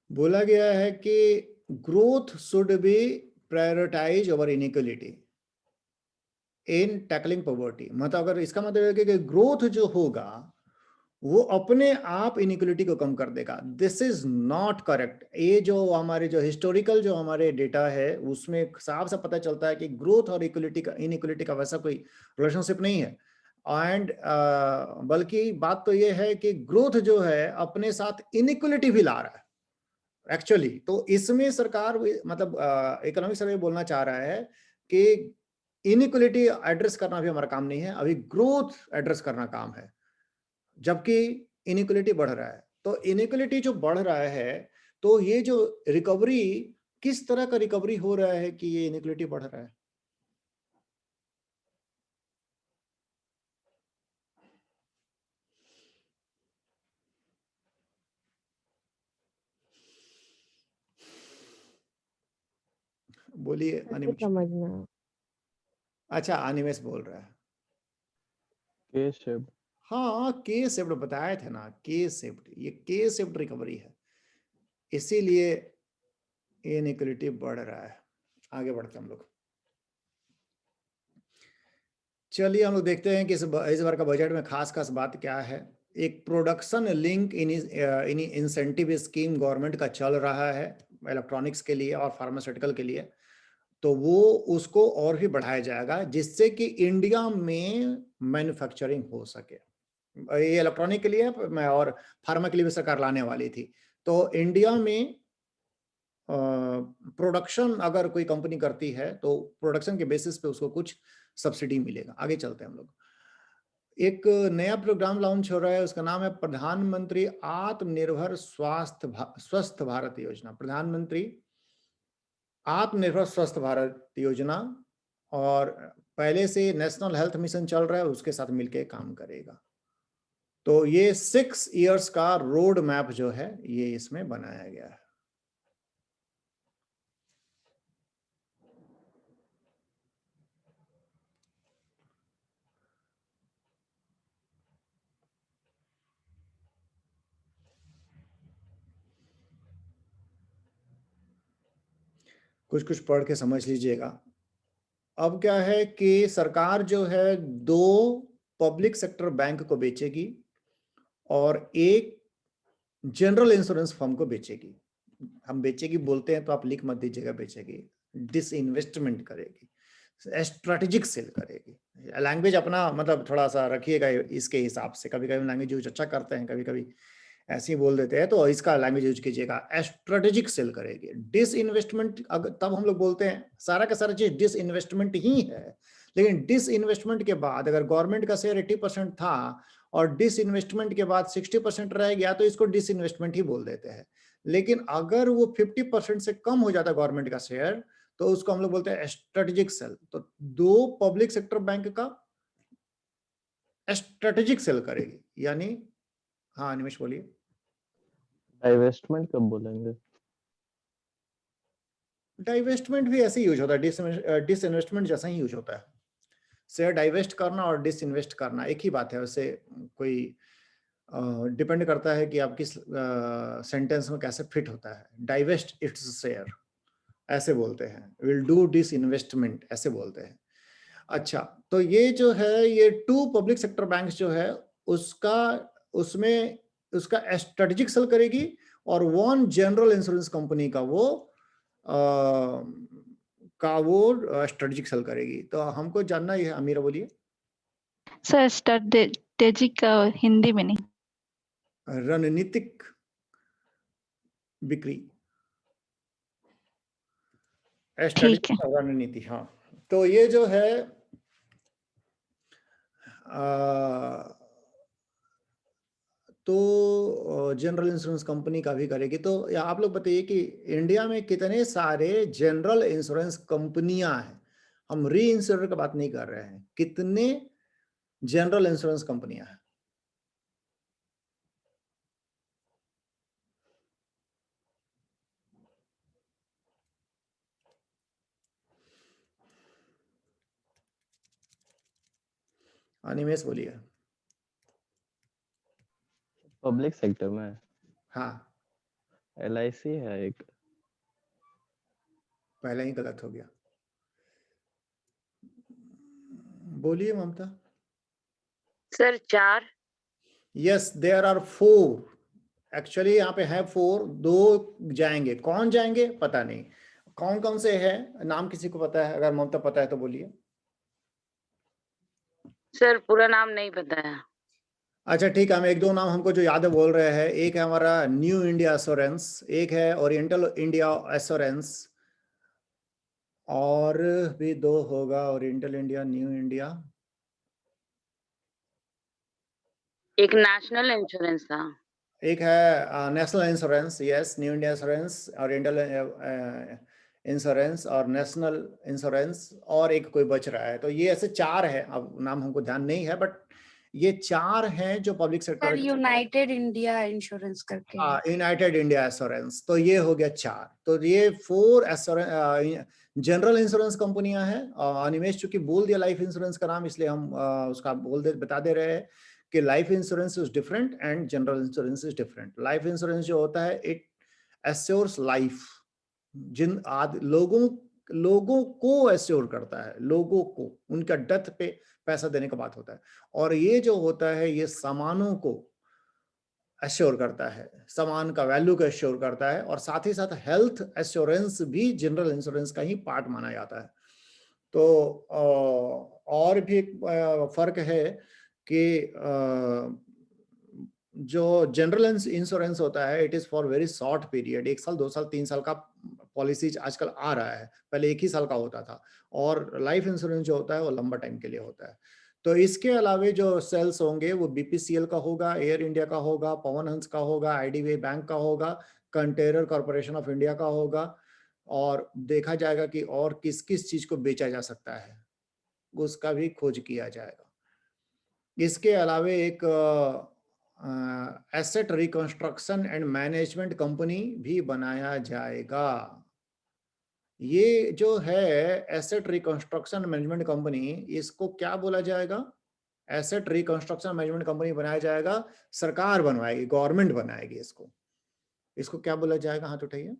S1: बोला गया है कि growth should be prioritize over inequality in tackling poverty. मतलब अगर इसका मतलब है कि ग्रोथ जो होगा वो अपने आप इनइक्वालिटी को कम कर देगा। This is not correct. ये जो हमारे जो हिस्टोरिकल जो हमारे डेटा है उसमें साफ साफ पता चलता है कि ग्रोथ और इनइक्वालिटी का वैसा कोई रिलेशनशिप नहीं है। एंड बल्कि बात तो ये है कि ग्रोथ जो है अपने साथ इनइक्वालिटी भी ला रहा है एक्चुअली। तो इसमें सरकार मतलब इकोनॉमिक सर्वे बोलना चाह रहा है कि इनइक्वालिटी एड्रेस करना भी हमारा काम नहीं है, अभी ग्रोथ एड्रेस करना काम है, जबकि इनइक्वालिटी बढ़ रहा है। तो इनइक्वालिटी जो बढ़ रहा है तो ये जो रिकवरी, किस तरह का रिकवरी हो रहा है कि ये इनइक्वालिटी बढ़ रहा है। बोलिए अनिमेश।
S6: समझना।
S1: अच्छा, अनिमेश बोल रहा है
S2: के शेप।
S1: हाँ, के शिफ्ट बताए थे ना, के शिफ्ट, ये के शिफ्ट रिकवरी है, इसीलिए इनइक्वालिटी बढ़ रहा है। आगे बढ़ते हम लोग। चलिए हम लोग देखते हैं कि इस बार का बजट में खास बात क्या है। एक production link in incentive scheme government का चल रहा है इलेक्ट्रॉनिक्स के लिए और फार्मास्यूटिकल के लिए, तो वो उसको और भी बढ़ाया जाएगा जिससे कि इंडिया में मैन्युफैक्चरिंग हो सके। ये इलेक्ट्रॉनिक के लिए और फार्मा के लिए भी सरकार लाने वाली थी। तो इंडिया में प्रोडक्शन अगर कोई कंपनी करती है तो प्रोडक्शन के बेसिस पे उसको कुछ सब्सिडी मिलेगा। आगे चलते हैं हम लोग। एक नया प्रोग्राम लॉन्च हो रहा है, उसका नाम है प्रधानमंत्री आत्मनिर्भर स्वस्थ भारत योजना। प्रधानमंत्री आत्मनिर्भर स्वस्थ भारत योजना, और पहले से नेशनल हेल्थ मिशन चल रहा है, उसके साथ मिलकर काम करेगा। तो ये 6 इयर्स का रोड मैप जो है ये इसमें बनाया गया है। कुछ पढ़ के समझ लीजिएगा। अब क्या है कि सरकार जो है 2 पब्लिक सेक्टर बैंक को बेचेगी और एक जनरल इंश्योरेंस फर्म को बेचेगी। हम बेचेगी बोलते हैं तो आप लिख मत दीजिएगा, बेचेगी, डिसइन्वेस्टमेंट करेगी, स्ट्रेटेजिक सेल करेगी। लैंग्वेज अपना मतलब थोड़ा सा रखिएगा इसके हिसाब से, कभी कभी लैंग्वेज यूज अच्छा करते हैं, कभी कभी ऐसे ही बोल देते हैं, तो इसका लैंग्वेज यूज कीजिएगा। स्ट्रेटेजिक सेल करेगी। डिसइन्वेस्टमेंट तब हम लोग बोलते हैं सारा का सारा चीज डिसइन्वेस्टमेंट ही है, लेकिन डिसइन्वेस्टमेंट के बाद अगर गवर्नमेंट का शेयर 80% था और डिसइन्वेस्टमेंट के बाद 60% रह गया तो इसको डिसइन्वेस्टमेंट ही बोल देते हैं। लेकिन अगर वो 50% से कम हो जाता है गवर्नमेंट का शेयर तो उसको हम लोग बोलते हैं स्ट्रेटेजिक सेल। तो 2 पब्लिक सेक्टर बैंक का स्ट्रेटेजिक सेल करेगी, यानी हाँ निमेश बोलिए।
S2: डाइवेस्टमेंट कब बोलेंगे?
S1: डाइवेस्टमेंट भी ऐसे ही यूज होता है, डिसइन्वेस्टमेंट जैसा ही यूज होता है। शेयर डाइवेस्ट करना और डिसइन्वेस्ट करना एक ही बात है, वैसे कोई डिपेंड करता है कि आप किस सेंटेंस में कैसे फिट होता है। डाइवेस्ट इट्स शेयर ऐसे बोलते हैं, विल डू डिसइन्वेस्टमेंट ऐसे बोलते हैं। अच्छा, तो ये जो है ये 2 पब्लिक सेक्टर बैंक्स जो है उसमें उसका स्ट्रेटेजिक सेल करेगी और 1 जनरल इंश्योरेंस कंपनी का वो स्ट्रेटेजिक सेल करेगी। तो हमको जानना ही है, अमीरा बोलिए।
S4: सर स्ट्रेटेजिक हिंदी में नहीं।
S1: रणनीतिक बिक्री,
S4: ठीक है।
S1: रणनीति। हाँ, तो ये जो है तो जनरल इंश्योरेंस कंपनी का भी करेगी। तो आप लोग बताइए कि इंडिया में कितने सारे जनरल इंश्योरेंस कंपनियां हैं। हम री इंश्योरेंस की बात नहीं कर रहे हैं, कितने जनरल इंश्योरेंस कंपनियां हैं। अनिमेश बोलिए।
S2: पब्लिक सेक्टर में
S1: हाँ,
S2: LIC है एक।
S1: पहले ही गलत हो गया। बोलिए Mamta.
S5: Sir 4।
S1: Yes, there are 4 actually. यहाँ पे है 4, 2 जाएंगे। कौन जाएंगे पता नहीं। कौन कौन से है, नाम किसी को पता है? अगर ममता पता है तो बोलिए।
S5: सर पूरा नाम नहीं पता है।
S1: अच्छा ठीक है, हम 1-2 नाम हमको जो याद है बोल रहे हैं। एक है हमारा न्यू इंडिया एश्योरेंस, एक है ओरिएंटल इंडिया एश्योरेंस, और भी 2 होगा, ओरिएंटल इंडिया, न्यू इंडिया।
S5: एक नेशनल इंश्योरेंस था।
S1: एक है national insurance, yes, new India assurance, oriental insurance और नेशनल इंश्योरेंस, और एक कोई बच रहा है। तो ये ऐसे 4 है, अब नाम हमको ध्यान नहीं है, बट ये 4 हैं जो public sector.
S4: Sir United India insurance करके।
S1: हाँ, यूनाइटेड इंडिया एश्योरेंस। तो ये हो गया 4। तो ये 4 एश्योरेंस जनरल इंश्योरेंस कंपनियां हैं। अनिमेश चूंकि बोल दिया लाइफ इंश्योरेंस का नाम, इसलिए हम उसका बता दे रहे हैं कि life insurance is different and general insurance is different. Life insurance जो होता है, इट एश्योर्स लाइफ, जिन लोगों को एश्योर करता है, लोगों को उनका डेथ पे पैसा देने का बात होता है। और ये जो होता है, ये सामानों को एश्योर करता है, सामान का वैल्यू को एश्योर करता है। और साथ ही साथ हेल्थ एश्योरेंस भी जनरल इंश्योरेंस का ही पार्ट माना जाता है। तो और भी एक फर्क है कि जो जनरल इंश्योरेंस होता है, it is for very short period, 1 साल 2 साल 3 साल का पॉलिसीज आजकल आ रहा है, पहले 1 ही साल का होता था। और लाइफ इंश्योरेंस जो होता है वो लंबा टाइम के लिए होता है। तो इसके अलावा जो सेल्स होंगे वो BPCL का होगा, एयर इंडिया का होगा, पवन हंस का होगा, IDBI बैंक का होगा, कंटेनर कॉर्पोरेशन ऑफ इंडिया का होगा। और देखा जाएगा कि और किस किस चीज को बेचा जा सकता है, उसका भी खोज किया जाएगा। इसके अलावा एक asset reconstruction and management company भी बनाया जाएगा। ये जो है एसेट रिकंस्ट्रक्शन मैनेजमेंट कंपनी, इसको क्या बोला जाएगा? एसेट रिकंस्ट्रक्शन मैनेजमेंट कंपनी बनाया जाएगा, सरकार बनवाएगी, गवर्नमेंट बनाएगी इसको। इसको क्या बोला जाएगा? हाथ उठाइए।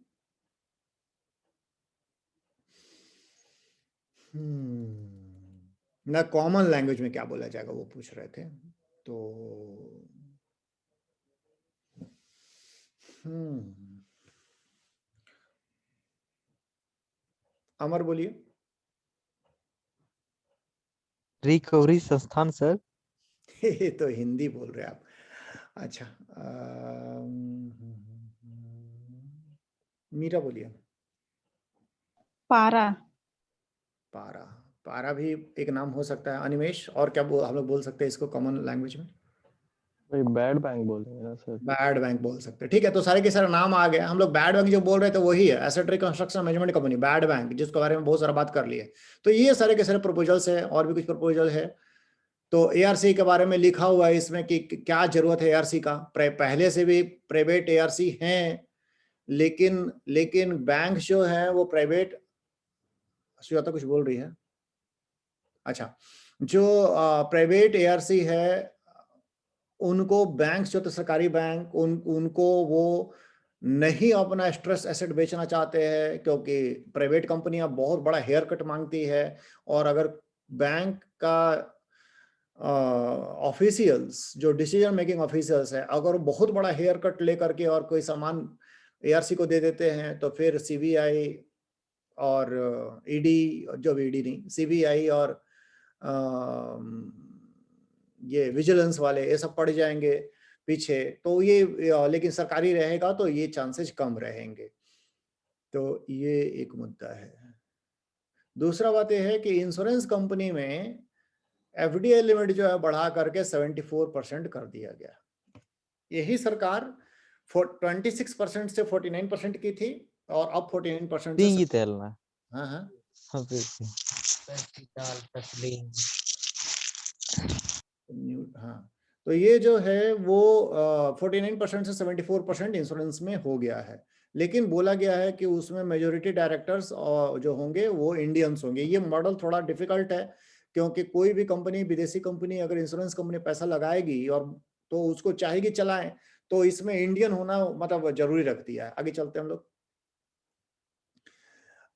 S1: ना कॉमन लैंग्वेज में क्या बोला जाएगा वो पूछ रहे थे। तो अमर बोलिए।
S3: रिकवरी संस्थान सर।
S1: ये तो हिंदी बोल रहे आप। अच्छा, मीरा बोलिए।
S4: पारा।
S1: पारा, पारा भी एक नाम हो सकता है। अनिमेश, और क्या हम लोग बोल सकते हैं इसको कॉमन लैंग्वेज में?
S2: भाई बैड बैंक बोलेंगे ना सर।
S1: बैड बैंक बोल सकते हैं। ठीक है, तो सारे के सारे नाम आ गए। हम लोग बैड बैंक जो बोल रहे थे वही है, asset reconstruction management company, bad bank, जिसके बारे में बहुत सारा बात कर लिए। तो ये सारे के सारे प्रपोजल्स है, और भी कुछ प्रपोजल है। तो ARC के बारे में लिखा हुआ है इसमें कि क्या जरूरत है ARC का। पहले से भी प्राइवेट ARC हैं, लेकिन बैंक जो है वो प्राइवेट। सुजाता कुछ बोल रही है? अच्छा, जो प्राइवेट ARC है, उनको बैंक जो तो सरकारी बैंक, उनको वो नहीं अपना स्ट्रेस एसेट बेचना चाहते हैं, क्योंकि प्राइवेट कंपनियां बहुत बड़ा हेयर कट मांगती है। और अगर बैंक का ऑफिशियल्स, जो डिसीजन मेकिंग ऑफिशियल्स है, अगर वो बहुत बड़ा हेयर कट लेकर के और कोई सामान ARC को दे देते हैं, तो फिर CBI और ED, जो भी ED नहीं, CBI और ये विजिलेंस वाले ये सब पड़ जाएंगे पीछे, तो ये लेकिन सरकारी रहेगा तो ये चांसेस कम रहेंगे। तो ये एक मुद्दा है। दूसरा बात यह है कि इंश्योरेंस कंपनी में एफडीआई लिमिट जो है बढ़ा करके 74% कर दिया गया। यही सरकार 26% से 49% की थी और अब 49% से
S3: तेलना।
S1: हाँ हाँ हाँ, तो ये जो है वो 49% से 74% इंश्योरेंस में हो गया है। लेकिन बोला गया है कि उसमें मेजोरिटी डायरेक्टर्स जो होंगे वो इंडियंस होंगे। ये मॉडल थोड़ा डिफिकल्ट है, क्योंकि कोई भी कंपनी, विदेशी कंपनी अगर इंश्योरेंस कंपनी पैसा लगाएगी और तो उसको चाहेगी चलाएं, तो इसमें इंडियन होना मतलब जरूरी रखती है। आगे चलते हैं हम लोग।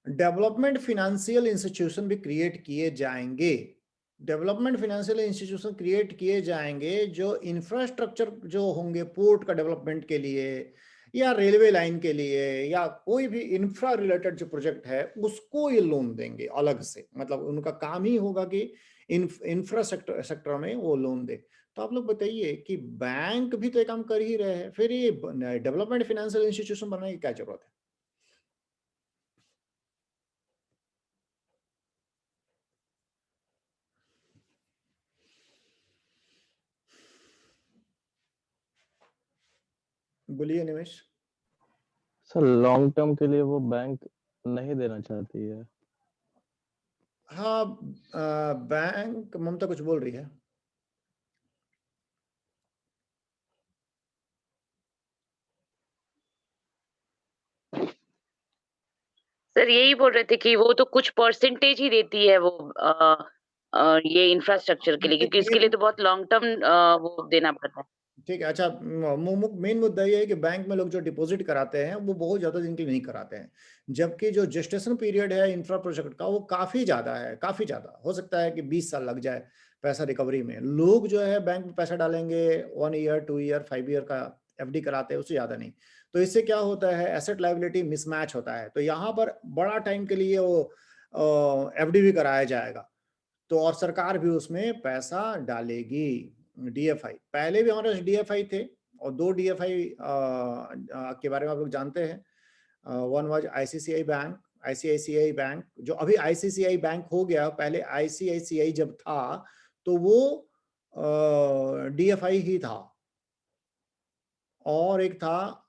S1: डेवलपमेंट फाइनेंशियल इंस्टीट्यूशन भी क्रिएट किए जाएंगे। डेवलपमेंट फाइनेंशियल इंस्टीट्यूशन क्रिएट किए जाएंगे जो इंफ्रास्ट्रक्चर जो होंगे पोर्ट का डेवलपमेंट के लिए या रेलवे लाइन के लिए या कोई भी इंफ्रा रिलेटेड जो प्रोजेक्ट है उसको ये लोन देंगे अलग से। मतलब उनका काम ही होगा कि इंफ्रा सेक्टर में वो लोन दे। तो आप लोग बताइए कि बैंक भी तो ये काम कर ही रहे हैं, फिर ये डेवलपमेंट फाइनेंशियल इंस्टीट्यूशन बनाने की क्या जरूरत है? बोलिए निमेश।
S2: सर लॉन्ग टर्म के लिए वो बैंक नहीं देना चाहती है।
S1: हाँ बैंक, ममता कुछ बोल रही है।
S5: सर यही बोल रहे थे कि वो तो कुछ परसेंटेज ही देती है वो ये इंफ्रास्ट्रक्चर के लिए, क्योंकि इसके लिए तो बहुत लॉन्ग टर्म वो देना पड़ता है।
S1: ठीक है, अच्छा मेन मुद्दा ये है कि बैंक में लोग जो डिपॉजिट कराते हैं वो बहुत ज्यादा दिन के लिए नहीं कराते हैं, जबकि जो जेस्टेशन पीरियड है इंफ्रा प्रोजेक्ट का वो काफी ज्यादा है। काफी ज्यादा हो सकता है कि 20 साल लग जाए पैसा रिकवरी में। लोग जो है बैंक में पैसा डालेंगे 1 ईयर 2 ईयर 5 ईयर का एफडी कराते हैं, उससे ज्यादा नहीं। तो इससे क्या होता है, एसेट लायबिलिटी मिसमैच होता है। तो यहाँ पर बड़ा टाइम के लिए वो एफडी भी कराया जाएगा, तो और सरकार भी उसमें पैसा डालेगी। डीएफआई, पहले भी हमारे पास डीएफआई थे और 2 डीएफआई के बारे में आप लोग जानते हैं। One was ICICI bank, ICICI bank जो अभी आईसीआईसीआई बैंक हो गया। पहले आईसीआईसीआई जब था तो वो डीएफआई ही था। और एक था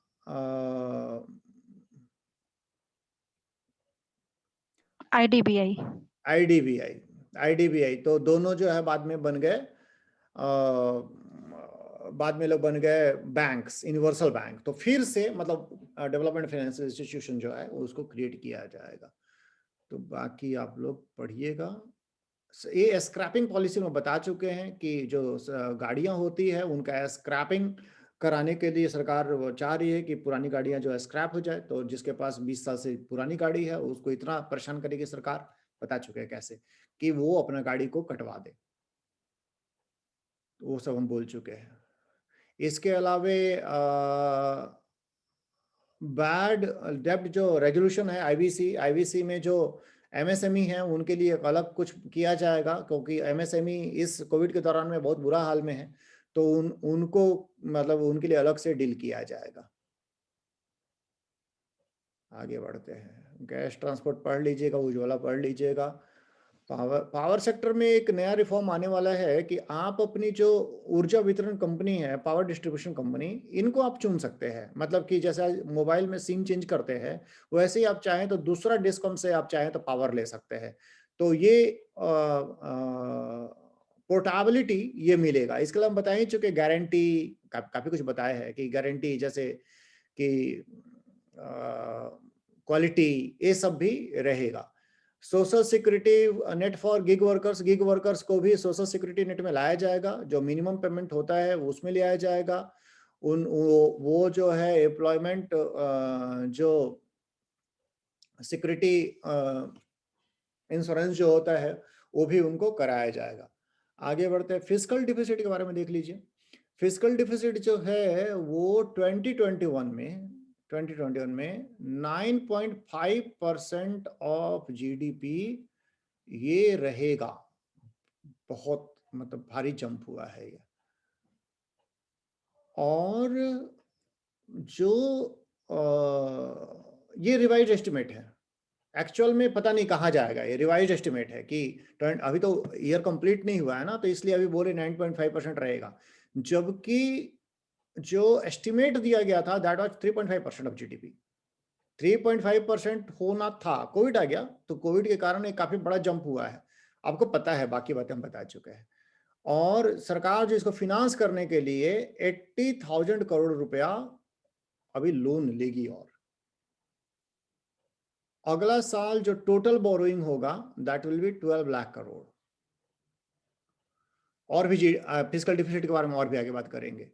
S4: आईडीबीआई।
S1: आईडीबीआई। आईडीबीआई तो दोनों जो है बाद में बन गए, बाद में लोग बन गए बैंक्स, यूनिवर्सल बैंक। तो फिर से मतलब डेवलपमेंट फाइनेंशियल इंस्टीट्यूशन जो है उसको क्रिएट किया जाएगा। तो बाकी आप लोग पढ़िएगा। ये स्क्रैपिंग पॉलिसी में बता चुके हैं कि जो गाड़ियां होती है उनका स्क्रैपिंग कराने के लिए सरकार वो चाह रही है कि पुरानी गाड़ियां जो है स्क्रैप हो जाए। तो जिसके पास 20 साल से पुरानी गाड़ी है उसको इतना परेशान करेगी सरकार, बता चुके हैं कैसे, कि वो अपना गाड़ी को कटवा दे। तो वो सब हम बोल चुके हैं। इसके अलावे बैड डेब्ट जो रेजोल्यूशन है आईबीसी में जो एमएसएमई है उनके लिए अलग कुछ किया जाएगा, क्योंकि एमएसएमई इस कोविड के दौरान में बहुत बुरा हाल में है। तो उनको मतलब उनके लिए अलग से डील किया जाएगा। आगे बढ़ते हैं। गैस ट्रांसपोर्ट पढ़ लीजिएगा, उज्ज्वला पढ़ लीजिएगा। पावर सेक्टर में एक नया रिफॉर्म आने वाला है कि आप अपनी जो ऊर्जा वितरण कंपनी है, पावर डिस्ट्रीब्यूशन कंपनी, इनको आप चुन सकते हैं। मतलब कि जैसे मोबाइल में सिम चेंज करते हैं वैसे ही आप चाहें तो दूसरा डिस्कॉम से आप चाहें तो पावर ले सकते हैं। तो ये पोर्टेबिलिटी ये मिलेगा। इसके लिए हम बता ही चुके, गारंटी काफी कुछ बताया है कि गारंटी जैसे कि क्वालिटी ये सब भी रहेगा। Social security net for gig workers को भी सोशल सिक्योरिटी नेट में लाया जाएगा। जो मिनिमम पेमेंट होता है उसमें लाया जाएगा। वो जो है एम्प्लॉयमेंट जो सिक्योरिटी इंश्योरेंस जो होता है वो भी उनको कराया जाएगा। आगे बढ़ते हैं। फिस्कल डिफिसिट के बारे में देख लीजिए। फिस्कल डिफिसिट जो है वो 2021 में 9.5% ऑफ जीडीपी ये रहेगा। बहुत मतलब भारी जंप हुआ है ये। और जो ये रिवाइज एस्टिमेट है, एक्चुअल में पता नहीं कहाँ जाएगा, ये रिवाइज एस्टिमेट है कि अभी तो ईयर कंप्लीट नहीं हुआ है ना, तो इसलिए अभी बोले 9.5% रहेगा, जबकि जो एस्टिमेट दिया गया था दैट वाज 3.5% ऑफ जीडीपी। 3.5% होना था, कोविड आ गया, तो कोविड के कारण एक काफी बड़ा जंप हुआ है, आपको पता है, बाकी बातें हम बता चुके हैं। और सरकार जो इसको फिनांस करने के लिए 80,000 करोड़ रुपया अभी लोन लेगी, और अगला साल जो टोटल बोरोइंग होगा that will be 12 lakh crore. और भी फिस्कल डिफिसिट के बारे में और भी आगे बात करेंगे।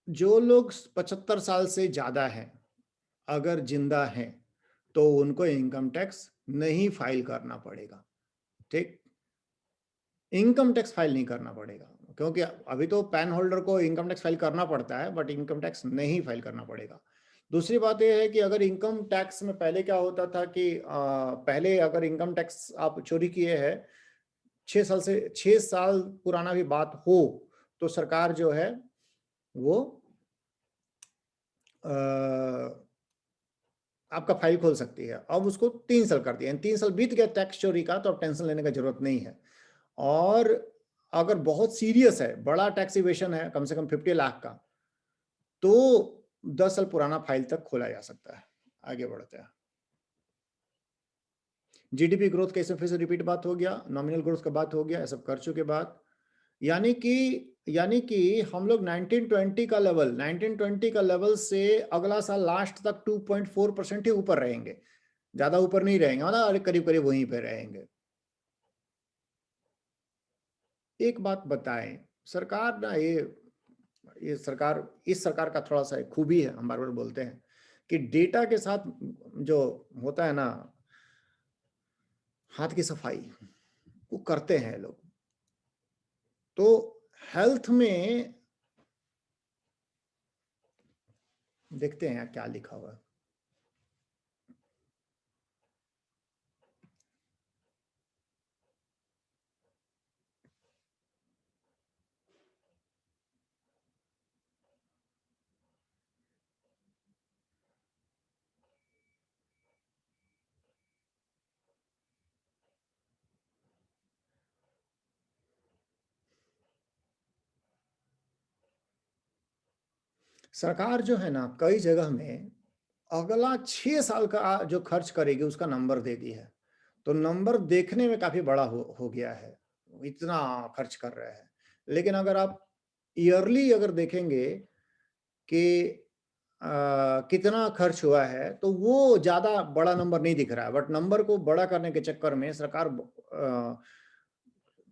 S1: जो लोग 75 साल से ज्यादा हैं, अगर जिंदा हैं, तो उनको इनकम टैक्स नहीं फाइल करना पड़ेगा, ठीक, इनकम टैक्स फाइल नहीं करना पड़ेगा, क्योंकि अभी तो पैन होल्डर को इनकम टैक्स फाइल करना पड़ता है, बट इनकम टैक्स नहीं फाइल करना पड़ेगा। दूसरी बात यह है कि अगर इनकम टैक्स में पहले क्या होता था कि पहले अगर इनकम टैक्स आप चोरी किए हैं 6 साल पुराना भी बात हो, तो सरकार जो है वो आपका फाइल खोल सकती है। अब उसको 3 साल कर दिया, 3 साल बीत गया टैक्स चोरी का, तो अब टेंशन लेने का जरूरत नहीं है। और अगर बहुत सीरियस है, बड़ा टैक्स इवेशन है, कम से कम 50 लाख का, तो 10 साल पुराना फाइल तक खोला जा सकता है। आगे बढ़ते हैं। जीडीपी ग्रोथ कैसे, फिर से रिपीट बात हो गया, नॉमिनल ग्रोथ का बात हो गया, ये सब कर चुके बात। यानी कि हम लोग 1920 का लेवल से अगला साल लास्ट तक 2.4% ही ऊपर रहेंगे, ज्यादा ऊपर नहीं रहेंगे, मतलब करीब करीब वहीं पे रहेंगे। एक बात बताएं, सरकार ना ये सरकार, इस सरकार का थोड़ा सा खूबी है, हम बार बार बोलते हैं कि डेटा के साथ जो होता है ना हाथ की सफाई, वो करते हैं लोग। तो हेल्थ में देखते हैं क्या लिखा हुआ है। सरकार जो है ना कई जगह में अगला 6 साल का जो खर्च करेगी उसका नंबर दे दी है, तो नंबर देखने में काफी बड़ा हो गया है, इतना खर्च कर रहे हैं। लेकिन अगर आप ईयरली अगर देखेंगे कि कितना खर्च हुआ है, तो वो ज्यादा बड़ा नंबर नहीं दिख रहा है, बट नंबर को बड़ा करने के चक्कर में सरकार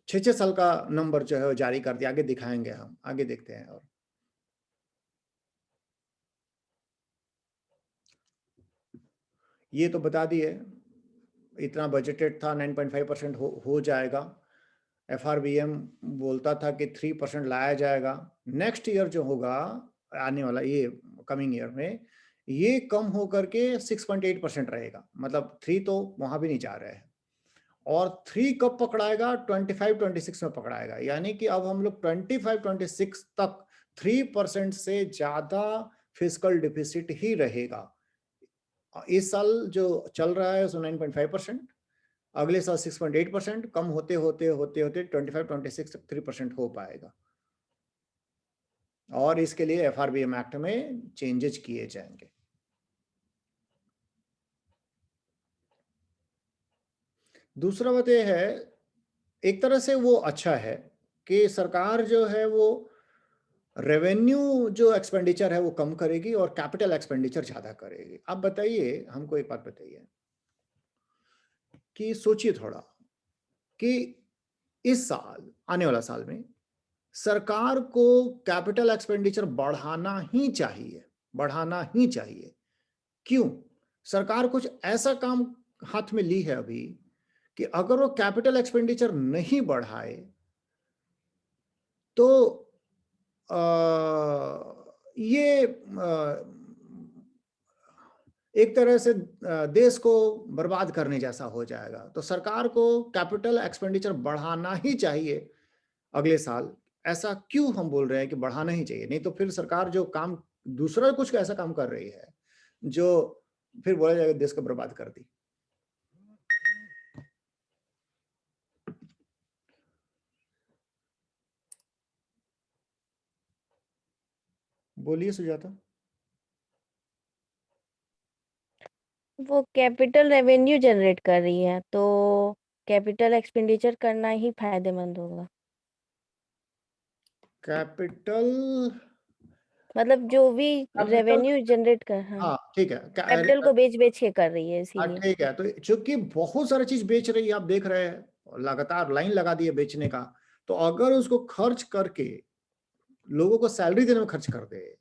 S1: 6 साल का नंबर जो है वो जारी कर दिया। आगे दिखाएंगे, हम आगे देखते हैं। और ये तो बता दिए, इतना बजटेड था, 9.5% हो जाएगा। एफआरबीएम बोलता था कि 3% लाया जाएगा। नेक्स्ट ईयर जो होगा, आने वाला ये कमिंग ईयर में, ये कम होकर के 6.8% रहेगा, मतलब 3 तो वहां भी नहीं जा रहे हैं। और 3 कब पकड़ाएगा? 25-26 में पकड़ाएगा, यानी कि अब हम लोग 25-26 तक 3% से ज्यादा फिस्कल डिफिसिट ही रहेगा। इस साल जो चल रहा है उसमें 9.5%, अगले साल 6.8%, कम होते होते होते होते 25-26 तक 3% हो पाएगा। और इसके लिए एफआरबीएम एक्ट में चेंजेस किए जाएंगे। दूसरा बात यह है, एक तरह से वो अच्छा है कि सरकार जो है वो रेवेन्यू जो एक्सपेंडिचर है वो कम करेगी और कैपिटल एक्सपेंडिचर ज्यादा करेगी। आप बताइए, हमको एक बात बताइए कि सोचिए थोड़ा कि इस साल, आने वाला साल में सरकार को कैपिटल एक्सपेंडिचर बढ़ाना ही चाहिए, बढ़ाना ही चाहिए। क्यों? सरकार कुछ ऐसा काम हाथ में ली है अभी कि अगर वो कैपिटल एक्सपेंडिचर नहीं बढ़ाए तो ये एक तरह से देश को बर्बाद करने जैसा हो जाएगा। तो सरकार को कैपिटल एक्सपेंडिचर बढ़ाना ही चाहिए अगले साल। ऐसा क्यों हम बोल रहे हैं कि बढ़ाना ही चाहिए? नहीं तो फिर सरकार जो काम दूसरा कुछ ऐसा काम कर रही है जो फिर बोला जाएगा देश को बर्बाद कर दी। बोलिए सुजाता।
S6: वो कैपिटल रेवेन्यू जनरेट कर रही है तो कैपिटल एक्सपेंडिचर करना ही फायदेमंद होगा।
S1: कैपिटल
S6: मतलब जो भी रेवेन्यू जनरेट कर, हाँ,
S1: हाँ ठीक है।
S6: कैपिटल को बेच के कर रही है
S1: हाँ
S6: इसीलिए।
S1: ठीक है। तो चूंकि बहुत सारी चीज बेच रही है, आप देख रहे हैं लगातार लाइन लगा दी है बेचने का, तो अगर उसको खर्च करके लोगों को सैलरी देने में खर्च कर दे,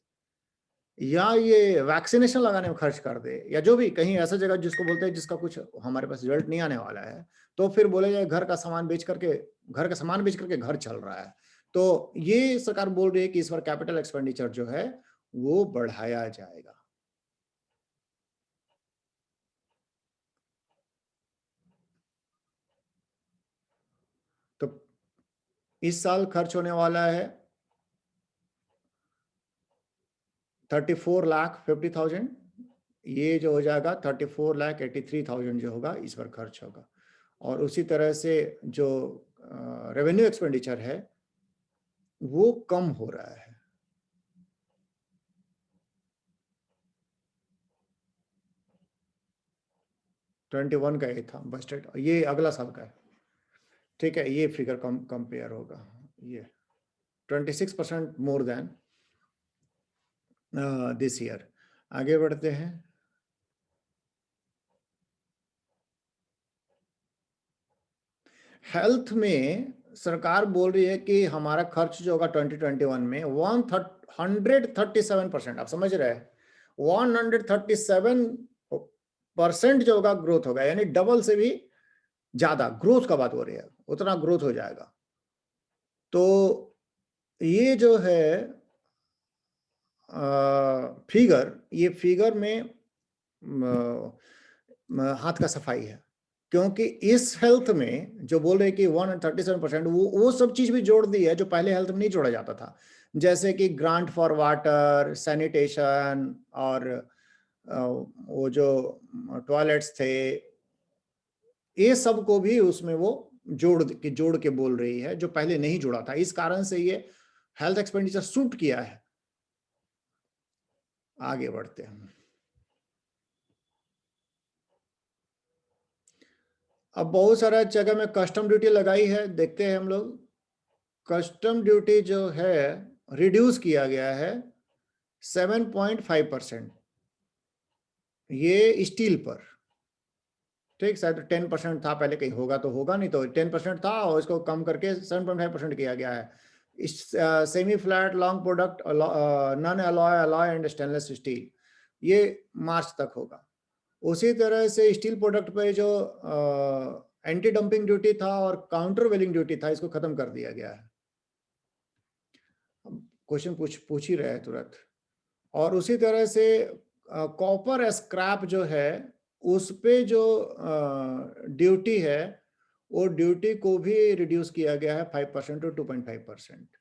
S1: या ये वैक्सीनेशन लगाने में खर्च कर दे, या जो भी कहीं ऐसा जगह जिसको बोलते हैं जिसका कुछ हमारे पास रिजल्ट नहीं आने वाला है, तो फिर बोले जाए घर का सामान बेच करके घर चल रहा है। तो ये सरकार बोल रही है कि इस बार कैपिटल एक्सपेंडिचर जो है वो बढ़ाया जाएगा। तो इस साल खर्च होने वाला है 34,50,000। ये जो हो जाएगा 34,83,000 जो होगा इस पर खर्च होगा। और उसी तरह से जो रेवेन्यू एक्सपेंडिचर है वो कम हो रहा है। $21 का ये था बजट, ये अगला साल का है। ठीक है, ये फिगर कंपेयर होगा। ये 26% मोर देन दिस ईयर। आगे बढ़ते हैं। हेल्थ में सरकार बोल रही है कि हमारा खर्च जो होगा 2021 में 137%, आप समझ रहे हैं, 137% जो होगा ग्रोथ होगा, यानी डबल से भी ज्यादा ग्रोथ का बात हो रही है, उतना ग्रोथ हो जाएगा। तो ये जो है फिगर, ये फिगर में हाथ का सफाई है, क्योंकि इस हेल्थ में जो बोल रहे हैं कि 137%, वो सब चीज भी जोड़ दी है जो पहले हेल्थ में नहीं जोड़ा जाता था, जैसे कि ग्रांट फॉर वाटर, सैनिटेशन, और वो जो टॉयलेट्स थे, ये सब को भी उसमें वो जोड़ के बोल रही है, जो पहले नहीं जोड़ा था। इस कारण से ये हेल्थ एक्सपेंडिचर सूट किया है। आगे बढ़ते हैं। अब बहुत सारा जगह में कस्टम ड्यूटी लगाई है, देखते हैं हम लोग। कस्टम ड्यूटी जो है रिड्यूस किया गया है 7.5%, ये स्टील पर। ठीक, शायद 10% था पहले, कहीं होगा तो होगा, नहीं तो 10% था और इसको कम करके 7.5% किया गया है। Semi flat long product, non alloy, alloy and stainless steel, ये मार्च तक होगा। उसी तरह से स्टील प्रोडक्ट पे जो एंटी डंपिंग ड्यूटी था और काउंटर वेलिंग ड्यूटी था, इसको खत्म कर दिया गया है। क्वेश्चन पूछ ही रहे हैं तुरंत। और उसी तरह से कॉपर स्क्रैप जो है उस पे जो ड्यूटी है, वो ड्यूटी को भी रिड्यूस किया गया है 5% टू 2.5%।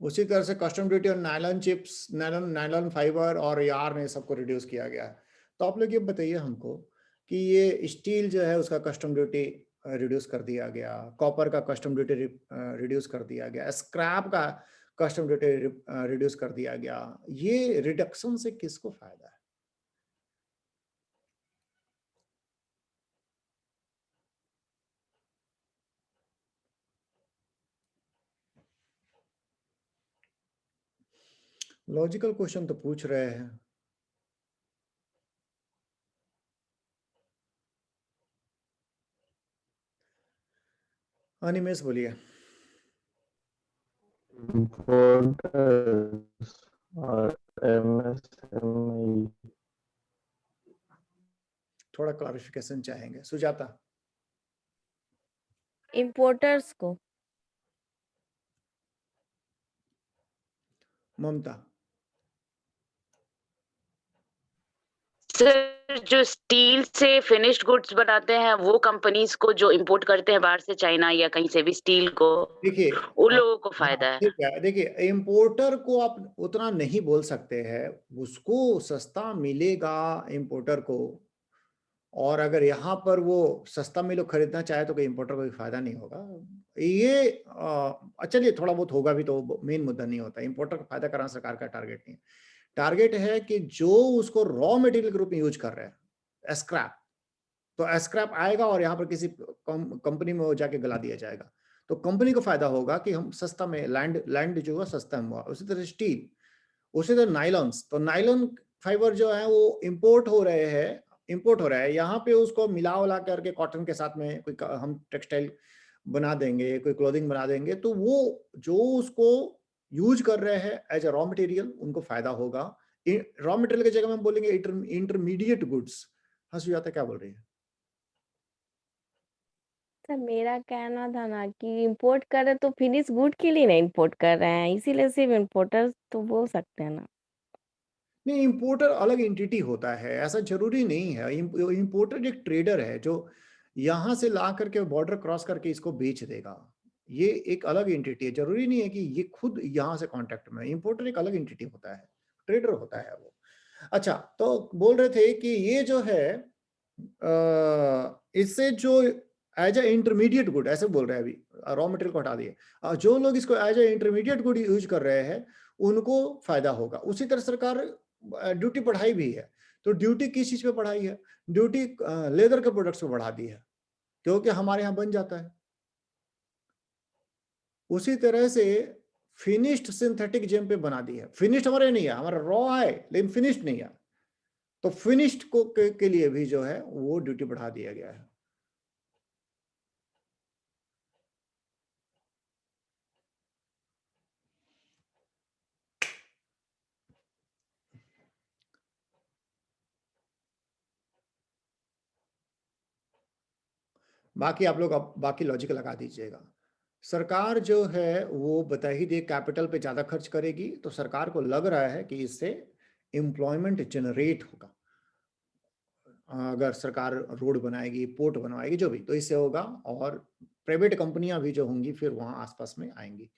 S1: उसी तरह से कस्टम ड्यूटी और नायलॉन चिप्स, नायलॉन फाइबर और यार्न, ये सबको रिड्यूस किया गया है। तो आप लोग ये बताइए हमको कि ये स्टील जो है उसका कस्टम ड्यूटी रिड्यूस कर दिया गया, कॉपर का कस्टम ड्यूटी रिड्यूस कर दिया गया, स्क्रैप का कस्टम ड्यूटी रिड्यूस कर दिया गया, ये रिडक्शन से किसको फायदा है? लॉजिकल क्वेश्चन तो पूछ रहे हैं। अनिमेश बोलिए।
S2: इम्पोर्टर्स और MSME।
S1: थोड़ा क्लैरिफिकेशन चाहेंगे, सुजाता।
S6: इम्पोर्टर्स को।
S1: ममता।
S5: सर जो स्टील से फिनिश्ड गुड्स बनाते हैं वो कंपनीज को जो इंपोर्ट करते हैं बाहर से चाइना या कहीं से भी स्टील को,
S1: देखिए
S5: उन लोगों को फायदा है।
S1: ठीक है, देखिए इम्पोर्टर को आप उतना नहीं बोल सकते हैं, उसको सस्ता मिलेगा इम्पोर्टर को, और अगर यहाँ पर वो सस्ता में लोग खरीदना चाहे तो कोई इम्पोर्टर को भी फायदा नहीं होगा। ये चलिए थोड़ा बहुत होगा भी तो मेन मुद्दा नहीं होता। इम्पोर्टर को फायदा कराना सरकार का टारगेट नहीं है। टारगेट है कि जो उसको रॉ मटेरियल के रूप में यूज कर रहे हैं, स्क्रैप, तो स्क्रैप आएगा और यहाँ पर किसी कंपनी में वो जाके गला दिया जाएगा, तो कंपनी को फायदा होगा कि हम सस्ता में लैंड जो हुआ सस्ता में हुआ। उसी तरह स्टील, उसी तरह नाइलॉन्स, तो नाइलॉन फाइबर जो है वो इंपोर्ट हो रहे हैं यहाँ पे, उसको मिला उला करके कॉटन के साथ में कोई हम टेक्सटाइल बना देंगे, कोई क्लोथिंग बना देंगे, तो वो जो उसको यूज कर रहे हैं एज ए रॉ मटेरियल उनको फायदा होगा। रॉ मटेरियल की जगह में बोलेंगे इंटरमीडिएट गुड्स। हंसी आता क्या बोल रही है?
S6: सर मेरा कहना था ना कि इंपोर्ट कर रहे तो फिनिश गुड के लिए ना इंपोर्ट कर रहे हैं, इसीलिए सिर्फ इंपोर्टर्स तो बोल सकते हैं ना।
S1: नहीं, इंपोर्टर अलग एंटिटी होता है, ऐसा जरूरी नहीं है। इंपोर्टर एक ट्रेडर है जो यहाँ से ला करके बॉर्डर क्रॉस करके इसको बेच देगा, ये एक अलग एंटिटी है। जरूरी नहीं है कि ये खुद यहाँ से कांटेक्ट में। इंपोर्टर एक अलग एंटिटी होता है, ट्रेडर होता है वो। अच्छा, तो बोल रहे थे कि ये जो है इससे जो एज ए इंटरमीडिएट गुड, ऐसे बोल रहे हैं, अभी रॉ मटेरियल को हटा दिए, जो लोग इसको as a intermediate good use कर रहे हैं उनको फायदा होगा। उसी तरह सरकार ड्यूटी बढ़ाई भी है, तो ड्यूटी किस चीज पे बढ़ाई है? ड्यूटी लेदर के प्रोडक्ट्स पे बढ़ा दी है, क्योंकि हमारे यहाँ बन जाता है। उसी तरह से फिनिश्ड सिंथेटिक जेम पे बना दी है। फिनिश्ड हमारे नहीं है, हमारा रॉ है लेकिन फिनिश्ड नहीं है, तो फिनिश्ड को के लिए भी जो है वो ड्यूटी बढ़ा दिया गया है। बाकी आप लोग अब बाकी लॉजिक लगा दीजिएगा। सरकार जो है वो बता ही दे कैपिटल पे ज्यादा खर्च करेगी, तो सरकार को लग रहा है कि इससे एम्प्लॉयमेंट जनरेट होगा। अगर सरकार रोड बनाएगी, पोर्ट बनवाएगी, जो भी, तो इससे होगा, और प्राइवेट कंपनियां भी जो होंगी फिर वहां आसपास में आएंगी।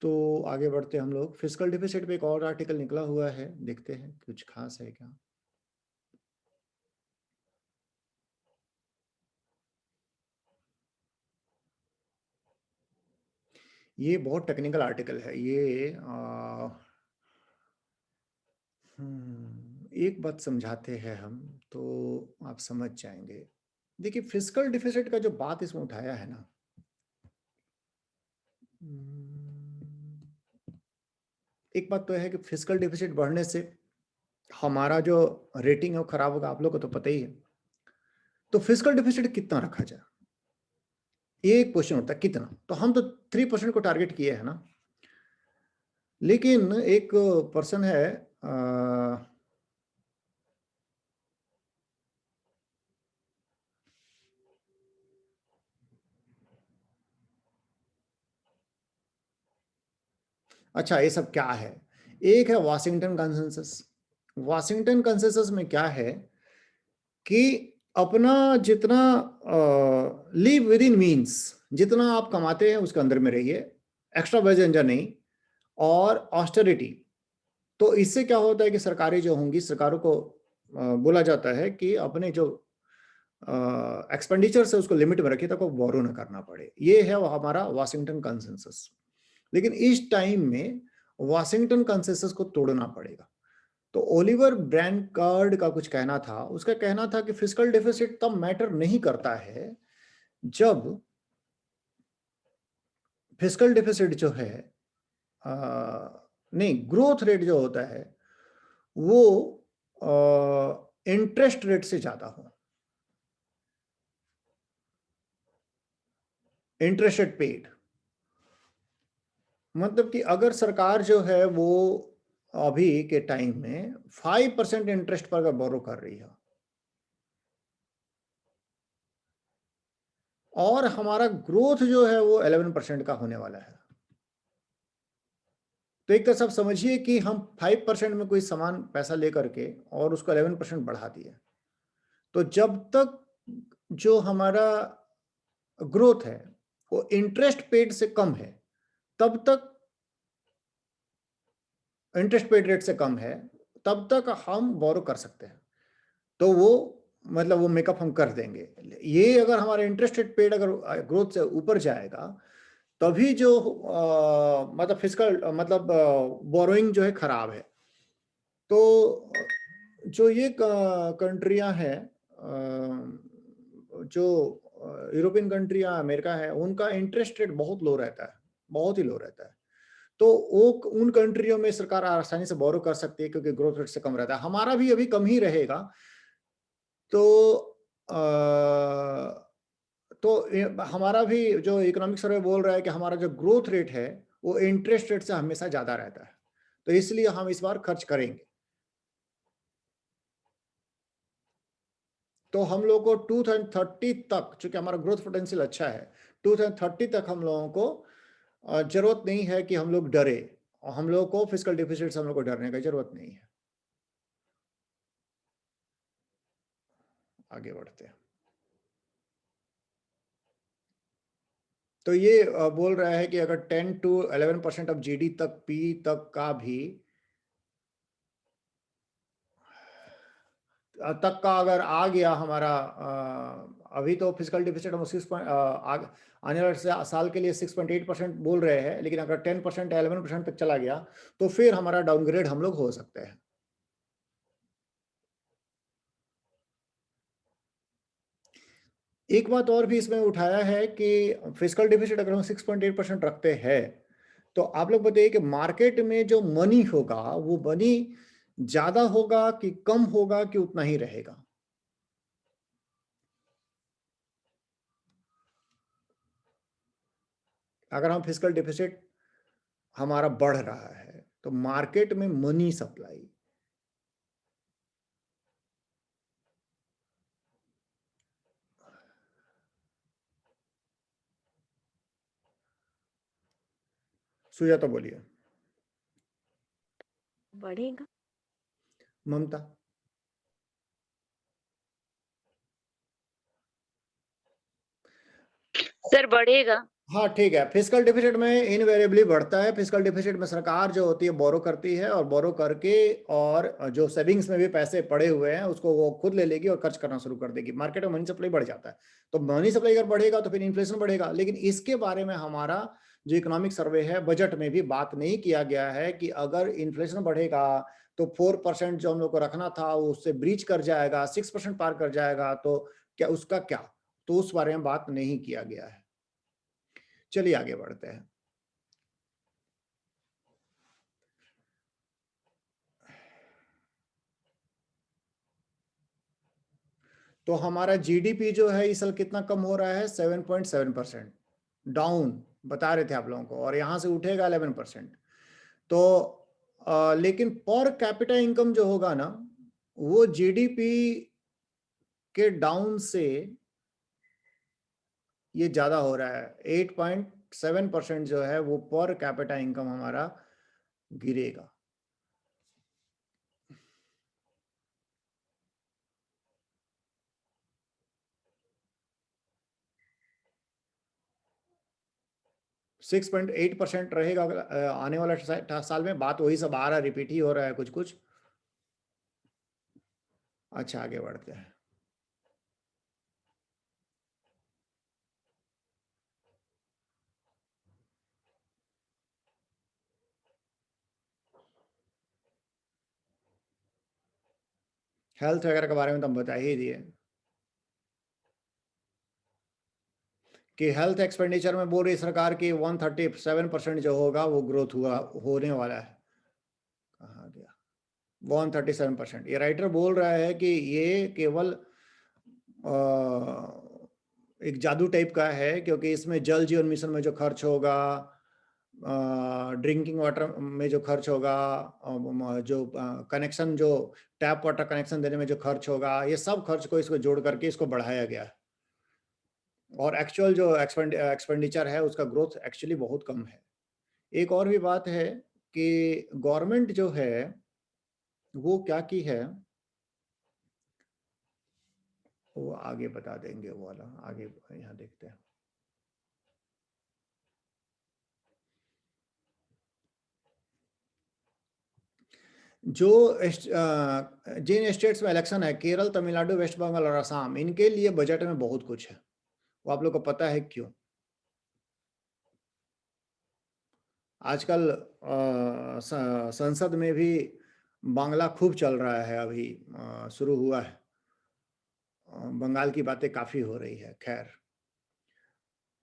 S1: तो आगे बढ़ते हम लोग। फिस्कल डिफिसिट पे एक और आर्टिकल निकला हुआ है, देखते हैं कुछ खास है क्या। ये बहुत टेक्निकल आर्टिकल है ये। एक बात समझाते हैं हम तो आप समझ जाएंगे। देखिए फिस्कल डिफिसिट का जो बात इसमें उठाया है ना, एक बात तो है कि फिस्कल डिफिसिट बढ़ने से हमारा जो रेटिंग है वो खराब होगा, आप लोग को तो पता ही है। तो फिस्कल डिफिसिट कितना रखा जाए, ये एक क्वेश्चन होता है, कितना। तो हम तो 3% को टारगेट किए हैं ना, लेकिन एक पर्सन है अच्छा, ये सब क्या है? एक है वाशिंगटन कंसेंसस। वाशिंगटन कंसेंसस में क्या है कि अपना जितना लिव विद इन मीन्स, जितना आप कमाते हैं उसके अंदर में रहिए, एक्स्ट्रा वेजेंजा नहीं, और ऑस्टेरिटी। तो इससे क्या होता है कि सरकारें जो होंगी, सरकारों को बोला जाता है कि अपने जो एक्सपेंडिचर से उसको लिमिट में रखिए ताकि बोरो ना करना पड़े। ये है हमारा वाशिंगटन कंसेंसस। लेकिन इस टाइम में वाशिंगटन कंसेंसस को तोड़ना पड़ेगा। तो ओलिवर ब्रैनकार्ड का कुछ कहना था, उसका कहना था कि फिस्कल डेफिसिट तब मैटर नहीं करता है जब फिस्कल डेफिसिट जो है नहीं, ग्रोथ रेट जो होता है वो इंटरेस्ट रेट से ज्यादा हो, इंटरेस्ट रेट पेड। मतलब कि अगर सरकार जो है वो अभी के टाइम में 5% इंटरेस्ट पर अगर बोरो कर रही है, और हमारा ग्रोथ जो है वो 11% का होने वाला है। तो एक तरह से आप समझिए कि हम 5% में कोई सामान पैसा लेकर के और उसको 11% बढ़ा दिए। तो जब तक जो हमारा ग्रोथ है वो इंटरेस्ट पेड से कम है, तब तक इंटरेस्ट पेड रेट से कम है, तब तक हम बोरो कर सकते हैं। तो वो मतलब वो मेकअप हम कर देंगे। ये अगर हमारा इंटरेस्ट रेट पेड अगर ग्रोथ से ऊपर जाएगा, तभी जो मतलब फिजिकल मतलब बोरोइंग जो है खराब है। तो जो ये कंट्रियां हैं, जो यूरोपियन कंट्रियां, अमेरिका है, उनका इंटरेस्ट रेट बहुत लो रहता है, बहुत ही लो रहता है। तो वो उन कंट्रियों में सरकार आसानी से बोरो कर सकती है क्योंकि ग्रोथ रेट से कम रहता है। हमारा भी अभी कम ही रहेगा। तो हमारा भी जो इकोनॉमिक सर्वे बोल रहा है कि हमारा जो ग्रोथ रेट है वो इंटरेस्ट रेट से हमेशा ज्यादा रहता है। तो इसलिए हम इस बार खर्च करेंगे। तो हम लोग को 2030 तक, चूंकि हमारा ग्रोथ पोटेंशियल अच्छा है, 2030 तक हम लोगों को जरूरत नहीं है कि हम लोग डरे, और हम लोग को फिस्कल डिफिसिट से हम लोग को डरने की जरूरत नहीं है। आगे बढ़ते हैं। तो ये बोल रहा है कि अगर 10 to 11% ऑफ जीडी तक पी तक का भी तक का अगर आ गया हमारा, अभी तो फिजिकल डिफिसिट हम 6 आने वाले साल के लिए 6.8% बोल रहे हैं, लेकिन अगर 10% 11% तक चला गया तो फिर हमारा डाउनग्रेड हम लोग हो सकते हैं। एक बात और भी इसमें उठाया है कि फिजिकल डिफिसिट अगर हम 6.8% रखते हैं, तो आप लोग बताइए कि मार्केट में जो मनी होगा वो मनी ज्यादा होगा कि कम होगा कि उतना ही रहेगा? अगर हम फिजिकल डिफिसिट हमारा बढ़ रहा है तो मार्केट में मनी सप्लाई, सुजाता बोलिए।
S6: बढ़ेगा।
S1: ममता?
S5: सर बढ़ेगा।
S1: हाँ ठीक है, फिजिकल डिफिसिट में इनवेरिएबली बढ़ता है। फिजिकल डिफिसिट में सरकार जो होती है बोरो करती है, और बोरो करके और जो सेविंग्स में भी पैसे पड़े हुए हैं उसको वो खुद ले लेगी और खर्च करना शुरू कर देगी। मार्केट में मनी सप्लाई बढ़ जाता है, तो मनी सप्लाई अगर बढ़ेगा तो फिर इन्फ्लेशन बढ़ेगा। लेकिन इसके बारे में हमारा जो इकोनॉमिक सर्वे है, बजट में भी बात नहीं किया गया है कि अगर इन्फ्लेशन बढ़ेगा तो 4% जो हम लोग को रखना था वो उससे ब्रीच कर जाएगा, 6% पार कर जाएगा, तो क्या उसका क्या, तो उस बारे में बात नहीं किया गया है। चलिए आगे बढ़ते हैं। तो हमारा जीडीपी जो है इस साल कितना कम हो रहा है? 7.7% डाउन बता रहे थे आप लोगों को, और यहां से उठेगा 11%। तो लेकिन पर कैपिटा इनकम जो होगा ना, वो जीडीपी के डाउन से ये ज्यादा हो रहा है। 8.7% जो है वो पर कैपिटा इनकम हमारा गिरेगा। सिक्स 6.8% रहेगा आने वाला साल में। बात वही सब आ रहा है, रिपीट ही हो रहा है कुछ कुछ। अच्छा आगे बढ़ते हैं। हेल्थ वगैरह के बारे में तो हम बता ही दिए कि हेल्थ एक्सपेंडिचर में बोल रही सरकार की 137% जो होगा वो ग्रोथ हुआ होने वाला है। कहाँ गया? 137%। ये राइटर बोल रहा है कि ये केवल एक जादू टाइप का है, क्योंकि इसमें जल जीवन मिशन में जो खर्च होगा, ड्रिंकिंग वाटर में जो खर्च होगा, जो कनेक्शन, जो टैप वाटर कनेक्शन देने में जो खर्च होगा, ये सब खर्च को इसको जोड़ करके इसको बढ़ाया गया है। और एक्चुअल जो एक्सपेंडिचर है उसका ग्रोथ एक्चुअली बहुत कम है। एक और भी बात है कि गवर्नमेंट जो है वो क्या की है, वो आगे बता देंगे, वो वाला आगे यहाँ देखते हैं। जो जिन स्टेट्स में इलेक्शन है, केरल, तमिलनाडु, वेस्ट बंगाल और असम, इनके लिए बजट में बहुत कुछ है। वो आप लोग को पता है क्यों? आजकल संसद में भी बांग्ला खूब चल रहा है, अभी शुरू हुआ है। बंगाल की बातें काफी हो रही है। खैर,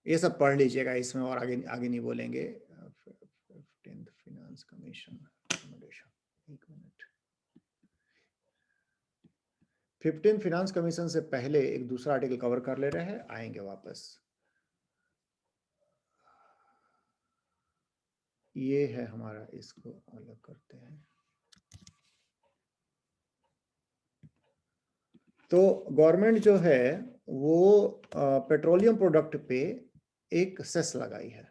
S1: ये सब पढ़ लीजिएगा इसमें, और आगे आगे नहीं बोलेंगे। 15th finance commission recommendation, 1 minute. 15th finance commission से पहले एक दूसरा आर्टिकल कवर कर ले रहे हैं, आएंगे वापस। ये है हमारा, इसको अलग करते हैं। तो गवर्नमेंट जो है वो पेट्रोलियम प्रोडक्ट पे एक सेस लगाई है।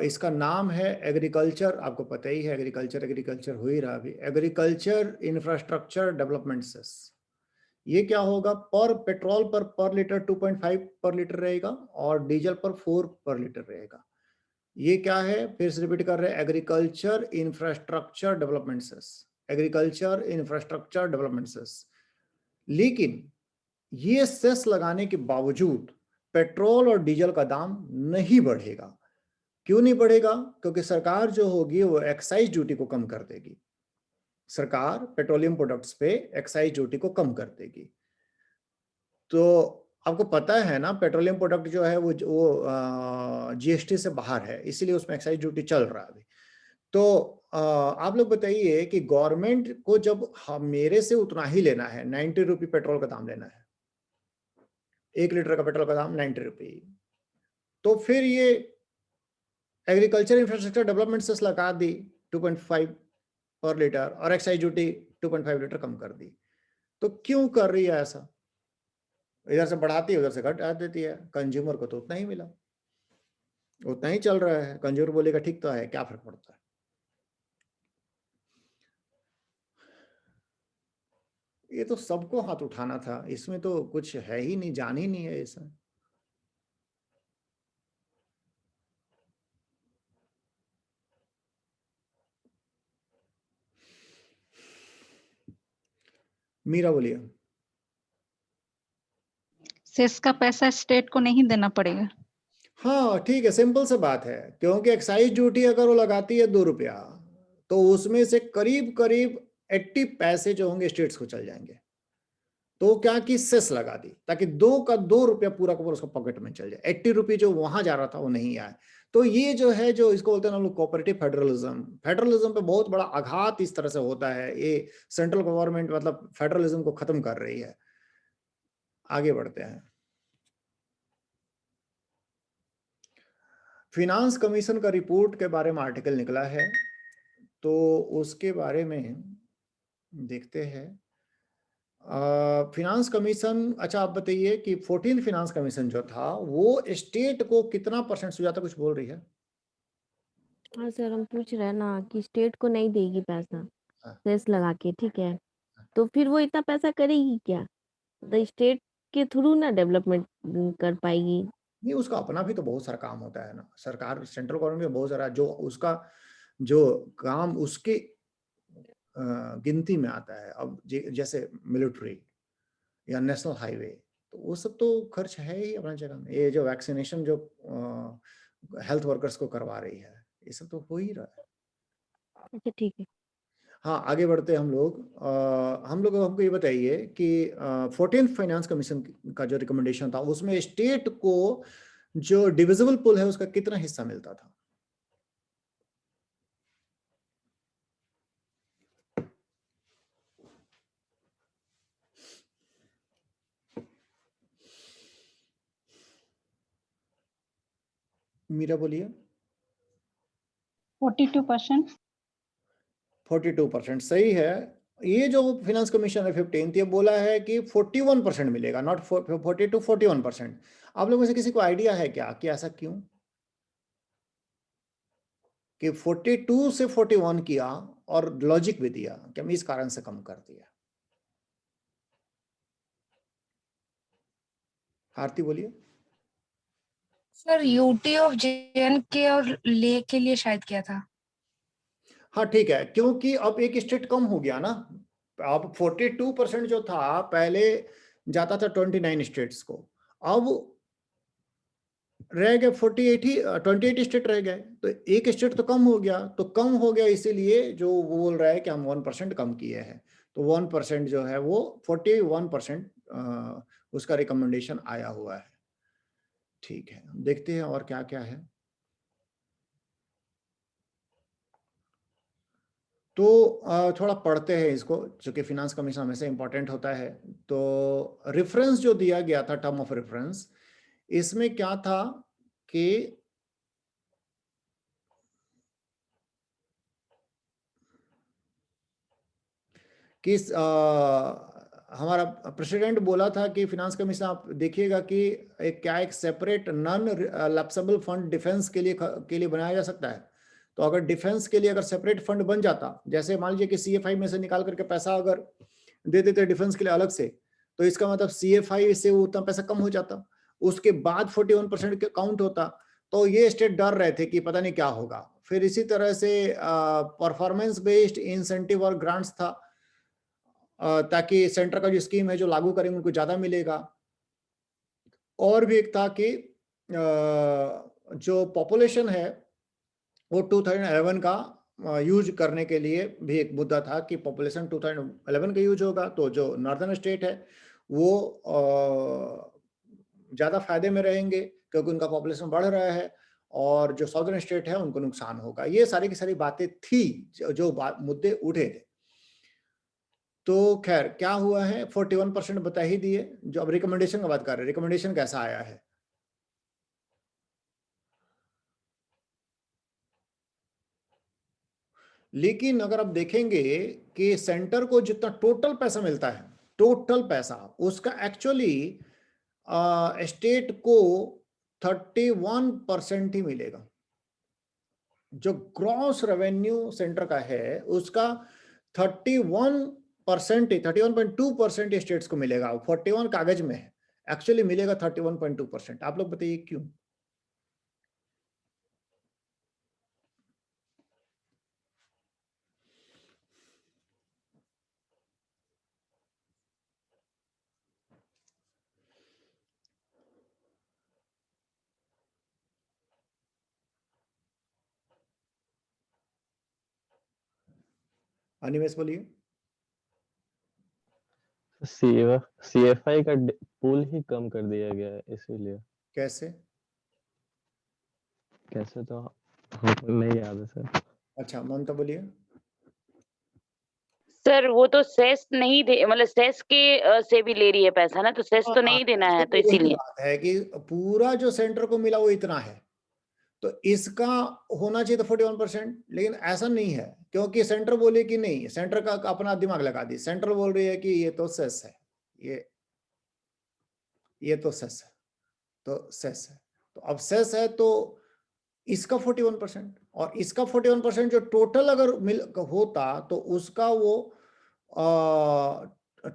S1: इसका नाम है एग्रीकल्चर, आपको पता ही है एग्रीकल्चर हो ही रहा अभी, एग्रीकल्चर इंफ्रास्ट्रक्चर डेवलपमेंट सेस। ये क्या होगा, पर पेट्रोल पर लीटर 2.5 पर लीटर रहेगा और डीजल पर 4 पर लीटर रहेगा। ये क्या है, फिर से रिपीट कर रहे हैं, agriculture infrastructure development cess, agriculture infrastructure development cess. लेकिन ये सेस लगाने के बावजूद पेट्रोल और डीजल का दाम नहीं बढ़ेगा। क्यों नहीं बढ़ेगा? क्योंकि सरकार जो होगी वो एक्साइज ड्यूटी को कम कर देगी। सरकार पेट्रोलियम प्रोडक्ट्स पे एक्साइज ड्यूटी को कम कर देगी। तो आपको पता है ना, पेट्रोलियम प्रोडक्ट जो है वो जीएसटी से बाहर है, इसीलिए उसमें एक्साइज ड्यूटी चल रहा है अभी। तो आप लोग बताइए कि गवर्नमेंट को जब मेरे से उतना ही लेना है, 90 रुपये पेट्रोल का दाम लेना है, 1 लीटर का पेट्रोल का दाम 90 रुपये, तो फिर ये एग्रीकल्चर इंफ्रास्ट्रक्चर डेवलपमेंट सेस लगा दी 2.5 पर लीटर और एक्साइज ड्यूटी 2.5 लीटर कम कर दी। तो क्यों कर रही है ऐसा? इधर से बढ़ाती है, उधर से घटा देती है। कंज्यूमर को तो उतना ही मिला, उतना ही चल रहा है। कंज्यूमर बोलेगा ठीक तो है, क्या फर्क पड़ता है। ये तो सबको हाथ उठाना था, इसमें तो कुछ है ही नहीं, जान ही नहीं है इसमें। मीरा बोलिए।
S4: सेस का पैसा स्टेट को नहीं देना पड़ेगा।
S1: हाँ ठीक है, सिंपल सी बात है, क्योंकि एक्साइज ड्यूटी अगर वो लगाती है 2 रुपया, तो उसमें से करीब करीब 80 पैसे जो होंगे स्टेट्स को चल जाएंगे। तो क्या कि सेस लगा दी ताकि 2 का 2 रुपया पूरा का पूरा उसका पॉकेट में चल जाए। 80 रुपये जो वहां जा रहा था वो नहीं आए। तो ये जो है, जो इसको बोलते हैं हम लोग कोऑपरेटिव फेडरलिज्म पे बहुत बड़ा आघात इस तरह से होता है। ये सेंट्रल गवर्नमेंट मतलब फेडरलिज्म को खत्म कर रही है। आगे बढ़ते हैं। फिनांस कमीशन का रिपोर्ट के बारे में आर्टिकल निकला है, तो उसके बारे में देखते हैं। फिनांस कमीशन, अच्छा आप बताइए कि 14th फिनांस कमीशन जो था वो स्टेट को कितना % सुझाता, कुछ बोल रही है?
S6: हाँ सर, हम पूछ रहे हैं ना कि स्टेट को नहीं देगी पैसा
S1: हाँ।
S6: सेस लगा के, ठीक है, तो फिर वो इतना पैसा करेगी क्या? द स्टेट के थ्रू ना डेवलपमेंट कर पाएगी।
S1: नहीं, उसका अपना भी तो बहुत सारा काम होता है ना। सरकार, सेंट्रल गवर्नमेंट में बहुत सारा जो उसका जो काम उसके गिनती में आता है। अब जैसे मिलिट्री या नेशनल हाईवे, तो वो सब तो खर्च है ही अपना जगह में। ये जो वैक्सीनेशन जो हेल्थ वर्कर्स को करवा रही है, ये सब तो हो ही रहा है।
S6: अच्छा ठीक है।
S1: हाँ, आगे बढ़ते हैं हम लोग। हमको ये बताइए कि 14th फाइनेंस कमीशन का जो रिकमेंडेशन था उसमें स्टेट को जो डिविजिबल पुल है उसका कितना हिस्सा मिलता था? मीरा बोलिए।
S4: 42%।
S1: 42% सही है। ये जो फिनेंस कमीशन है 15th, ये बोला है कि 41% मिलेगा, नॉट 40 to 41%। आप लोगों में से किसी को आइडिया है क्या कि ऐसा क्यों, कि 42 से 41 किया और लॉजिक भी दिया कि हम इस कारण से कम कर दिया? आरती बोलिए।
S8: सर यूटी ऑफ JNK और ले के लिए शायद किया था।
S1: हाँ ठीक है, क्योंकि अब एक स्टेट कम हो गया ना। अब 42% जो था पहले जाता था 29 स्टेट्स को, अब रह गए 48 ही, 28 स्टेट रह गए, तो एक स्टेट तो कम हो गया। तो कम हो गया इसीलिए जो वो बोल रहा है कि हम 1% कम किए हैं, तो 1% जो है वो 41% उसका रिकमेंडेशन आया हुआ है। ठीक है, देखते हैं और क्या क्या है। तो थोड़ा पढ़ते हैं इसको, चूंकि फिनांस कमीशन हमेशा इंपॉर्टेंट होता है। तो रेफरेंस जो दिया गया था, टर्म ऑफ रेफरेंस, इसमें क्या था कि हमारा प्रेसिडेंट बोला था कि फिनांस कमीशन आप देखिएगा कि एक separate non lapsable fund defence के लिए बनाया जा सकता है। तो अगर डिफेंस के लिए अगर सेपरेट फंड बन जाता, जैसे मान लीजिए कि CFI में से निकाल करके पैसा अगर दे देते डिफेंस के लिए अलग से, तो इसका मतलब CFI से उतना पैसा कम हो जाता, उसके बाद 41% काउंट होता। तो ये स्टेट डर रहे थे कि पता नहीं क्या होगा। फिर इसी तरह से परफॉर्मेंस बेस्ड इंसेंटिव और ग्रांट्स था, ताकि सेंटर का जो स्कीम है जो लागू करेंगे उनको ज्यादा मिलेगा। और भी एक था कि जो पॉपुलेशन है वो 2011 का यूज करने के लिए भी एक मुद्दा था कि पॉपुलेशन 2011 का यूज होगा, तो जो नॉर्दर्न स्टेट है वो ज्यादा फायदे में रहेंगे क्योंकि उनका पॉपुलेशन बढ़ रहा है, और जो साउदर्न स्टेट है उनको नुकसान होगा। ये सारी की सारी बातें थी जो मुद्दे उठे थे। तो खैर क्या हुआ है, 41% बता ही दिए। जो अब रिकमेंडेशन की बात कर रहे हैं, रिकमेंडेशन कैसा आया है? लेकिन अगर आप देखेंगे कि सेंटर को जितना टोटल पैसा मिलता है, टोटल पैसा उसका एक्चुअली स्टेट को 31% ही मिलेगा। जो ग्रॉस रेवेन्यू सेंटर का है उसका 31.2% स्टेट्स को मिलेगा। 41 कागज में है, एक्चुअली मिलेगा 31.2%। आप लोग बताइए क्यों? अनिमेश बोलिए।
S2: CFI का पूल ही कम कर दिया गया है इसीलिए।
S1: कैसे?
S2: कैसे तो हमको नहीं याद है सर।
S1: अच्छा, ममता बोलिए।
S5: सर वो तो सेस नहीं दे, मतलब सेस के से भी ले रही है पैसा ना, तो सेस तो नहीं देना है, तो
S1: वही
S5: इसीलिए।
S1: बात है कि पूरा जो सेंटर को मिला वो इतना है, तो इसका होना चाहिए था 41%, लेकिन ऐसा नहीं है क्योंकि सेंटर बोले कि नहीं, सेंटर का अपना दिमाग लगा दी। सेंटर बोल रही है कि ये तो सेस है, ये तो सेस है, तो सेस है। तो अब सेस है तो इसका 41% और इसका 41% जो टोटल अगर मिल होता तो उसका वो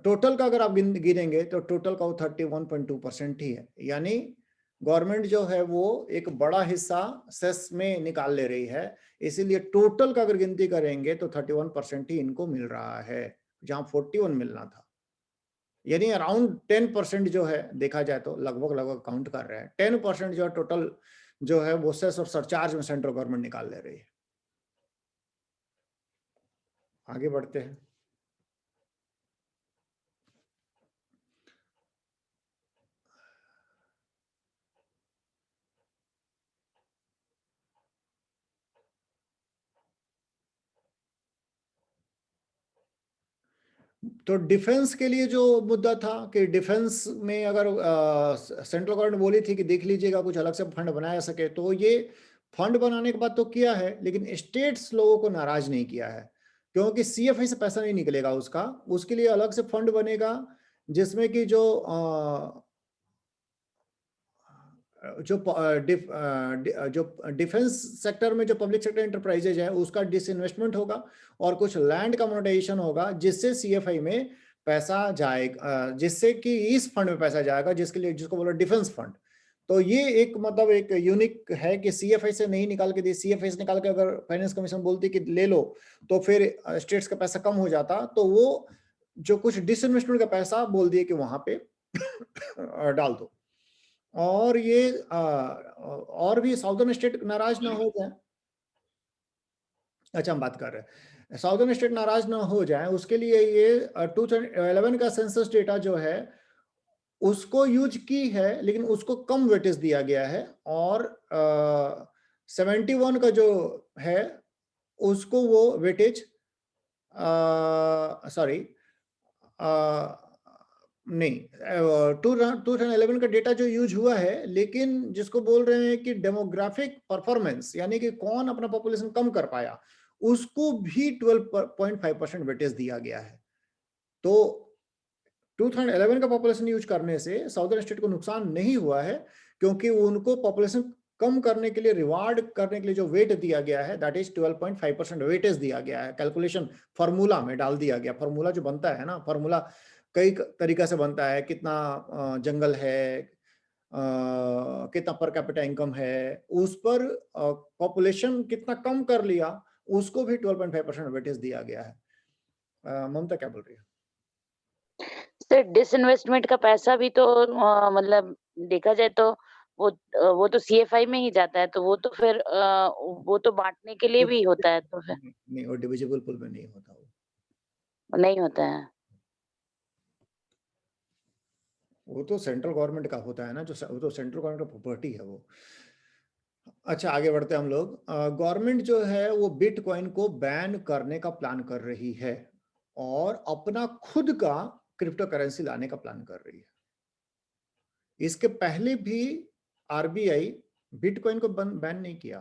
S1: टोटल का अगर आप गिनेंगे तो टोटल का वो 31.2% ही है। यानी गवर्नमेंट जो है वो एक बड़ा हिस्सा सेस में निकाल ले रही है, इसीलिए टोटल का अगर गिनती करेंगे तो 31% ही इनको मिल रहा है, जहां 41 मिलना था। यानी अराउंड 10% जो है, देखा जाए तो लगभग काउंट कर रहे हैं 10% जो है टोटल जो है वो सेस और सरचार्ज में सेंट्रल गवर्नमेंट निकाल ले रही है। आगे बढ़ते हैं। तो डिफेंस के लिए जो मुद्दा था कि डिफेंस में अगर सेंट्रल गवर्नमेंट बोली थी कि देख लीजिएगा कुछ अलग से फंड बनाया सके, तो ये फंड बनाने के बाद तो किया है, लेकिन स्टेट्स लोगों को नाराज नहीं किया है। क्योंकि सीएफआई से पैसा नहीं निकलेगा उसका, उसके लिए अलग से फंड बनेगा जिसमें कि जो डिफेंस सेक्टर में जो पब्लिक सेक्टर एंटरप्राइजेज है उसका डिसइन्वेस्टमेंट होगा और कुछ लैंड का मोनेटाइजेशन होगा, जिससे सीएफआई में पैसा जाएगा, जिससे कि इस फंड में पैसा जाएगा जिसके लिए, जिसको बोला डिफेंस फंड। तो ये एक मतलब एक यूनिक है कि सीएफआई से नहीं निकाल के दी, सीएफआई से निकाल के अगर फाइनेंस कमीशन बोलती कि ले लो तो फिर स्टेट्स का पैसा कम हो जाता, तो वो जो कुछ डिसइन्वेस्टमेंट का पैसा बोल दिए कि वहां पे डाल दो। और ये और भी साउदर्न स्टेट नाराज ना हो जाए, अच्छा हम बात कर रहे हैं साउदर्न स्टेट नाराज ना हो जाए, उसके लिए ये 2011 का सेंसस डेटा जो है उसको यूज की है, लेकिन उसको कम वेटेज दिया गया है, और 71 का जो है उसको वो वेटेज सॉरी नहीं 2011 का डेटा जो यूज हुआ है, लेकिन जिसको बोल रहे हैं कि डेमोग्राफिक परफॉर्मेंस यानी कि कौन अपना पॉपुलेशन कम कर पाया, उसको भी 12.5% वेटेज दिया गया है। तो 2011 का पॉपुलेशन यूज करने से साउदर्न स्टेट को नुकसान नहीं हुआ है, क्योंकि उनको पॉपुलेशन कम करने के लिए, रिवार्ड करने के लिए जो वेट दिया गया है दैट इज 12.5% वेटेज दिया गया है, कैलकुलेशन फार्मूला में डाल दिया गया। फार्मूला जो बनता है ना, फार्मूला कई तरीका से बनता है, कितना जंगल है, कितना पर कैपिटा इनकम है, उस पर पॉपुलेशन कितना कम कर लिया उसको भी 12.5% वेटेज दिया गया है। ममता क्या बोल रही है?
S5: सर डिसइन्वेस्टमेंट का पैसा भी तो मतलब देखा जाए तो वो तो सीएफआई में ही जाता है, तो वो तो फिर वो तो बांटने के लिए भी होता है, तो फिर
S1: नहीं, वो डिविजिबल पूल में नहीं होता,
S5: नहीं होता है।
S1: वो तो सेंट्रल गवर्नमेंट का होता है ना, जो वो तो सेंट्रल गवर्नमेंट का प्रॉपर्टी है वो। अच्छा आगे बढ़ते हैं हम लोग। गवर्नमेंट जो है वो बिटकॉइन को बैन करने का प्लान कर रही है और अपना खुद का क्रिप्टो करेंसी लाने का प्लान कर रही है। इसके पहले भी आरबीआई बिटकॉइन को बैन नहीं किया,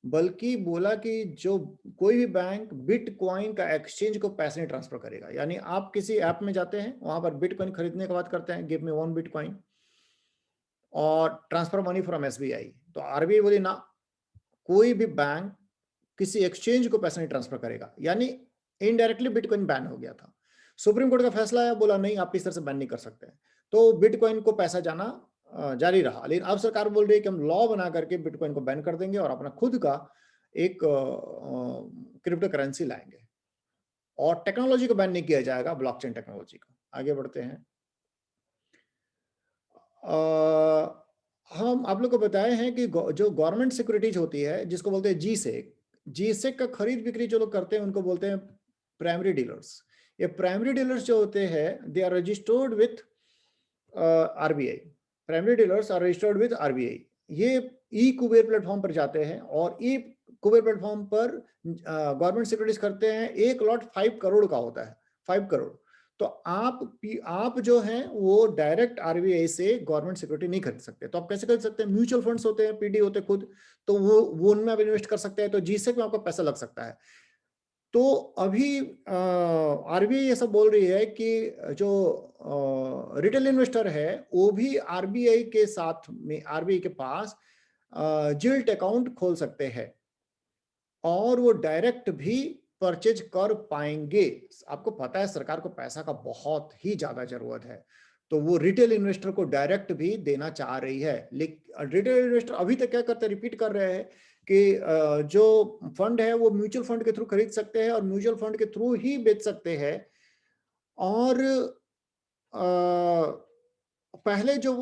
S1: बल्कि बोला कि जो कोई भी बैंक बिटकॉइन का एक्सचेंज को पैसे नहीं ट्रांसफर करेगा। यानी आप किसी ऐप में जाते हैं, वहां पर बिटकॉइन खरीदने की बात करते हैं, गिव मी 1 बिटकॉइन और ट्रांसफर मनी फ्रॉम एसबीआई, तो आरबीआई बोली ना, कोई भी बैंक किसी एक्सचेंज को पैसा नहीं ट्रांसफर करेगा। यानी इनडायरेक्टली बिटकॉइन बैन हो गया था। सुप्रीम कोर्ट का फैसला है, बोला नहीं आप इस तरह से बैन नहीं कर सकते, तो बिटकॉइन को पैसा जाना जारी रहा। लेकिन अब सरकार बोल रही है कि हम लॉ बना करके बिटकॉइन को बैन कर देंगे और अपना खुद का एक क्रिप्टो करेंसी लाएंगे, और टेक्नोलॉजी को बैन नहीं किया जाएगा, ब्लॉकचेन टेक्नोलॉजी को। आगे बढ़ते हैं। हम आप लोग को बताए हैं कि जो गवर्नमेंट सिक्योरिटीज होती है, जिसको बोलते हैं जीसेक का खरीद बिक्री जो लोग करते हैं उनको बोलते हैं प्राइमरी डीलर्स। ये प्राइमरी डीलर्स जो होते हैं they are registered with RBI. Primary dealers are registered with RBI. ये ई कुबेर प्लेटफॉर्म पर जाते हैं और ई कुबेर प्लेटफॉर्म पर गवर्नमेंट सिक्योरिटीज करते हैं। एक लॉट 5 करोड़ का होता है, 5 करोड़। तो आप जो हैं वो डायरेक्ट आरबीआई से गवर्नमेंट सिक्योरिटी नहीं खरीद सकते। तो आप कैसे खरीद सकते हैं? म्यूचुअल फंड्स होते हैं, पीडी होते हैं खुद, तो वो उनमें आप इन्वेस्ट कर सकते हैं, तो जीसेक में आपका पैसा लग सकता है। तो अभी आरबीआई ये सब बोल रही है कि जो रिटेल इन्वेस्टर है वो भी आरबीआई के साथ में, आरबीआई के पास जिल्ट अकाउंट खोल सकते हैं और वो डायरेक्ट भी परचेज कर पाएंगे। आपको पता है सरकार को पैसा का बहुत ही ज्यादा जरूरत है, तो वो रिटेल इन्वेस्टर को डायरेक्ट भी देना चाह रही है। लेकिन रिटेल इन्वेस्टर अभी तक क्या करते हैं, रिपीट कर रहे हैं कि जो फंड है वो म्यूचुअल फंड के थ्रू खरीद सकते हैं और म्यूचुअल फंड के थ्रू ही बेच सकते हैं। और पहले जो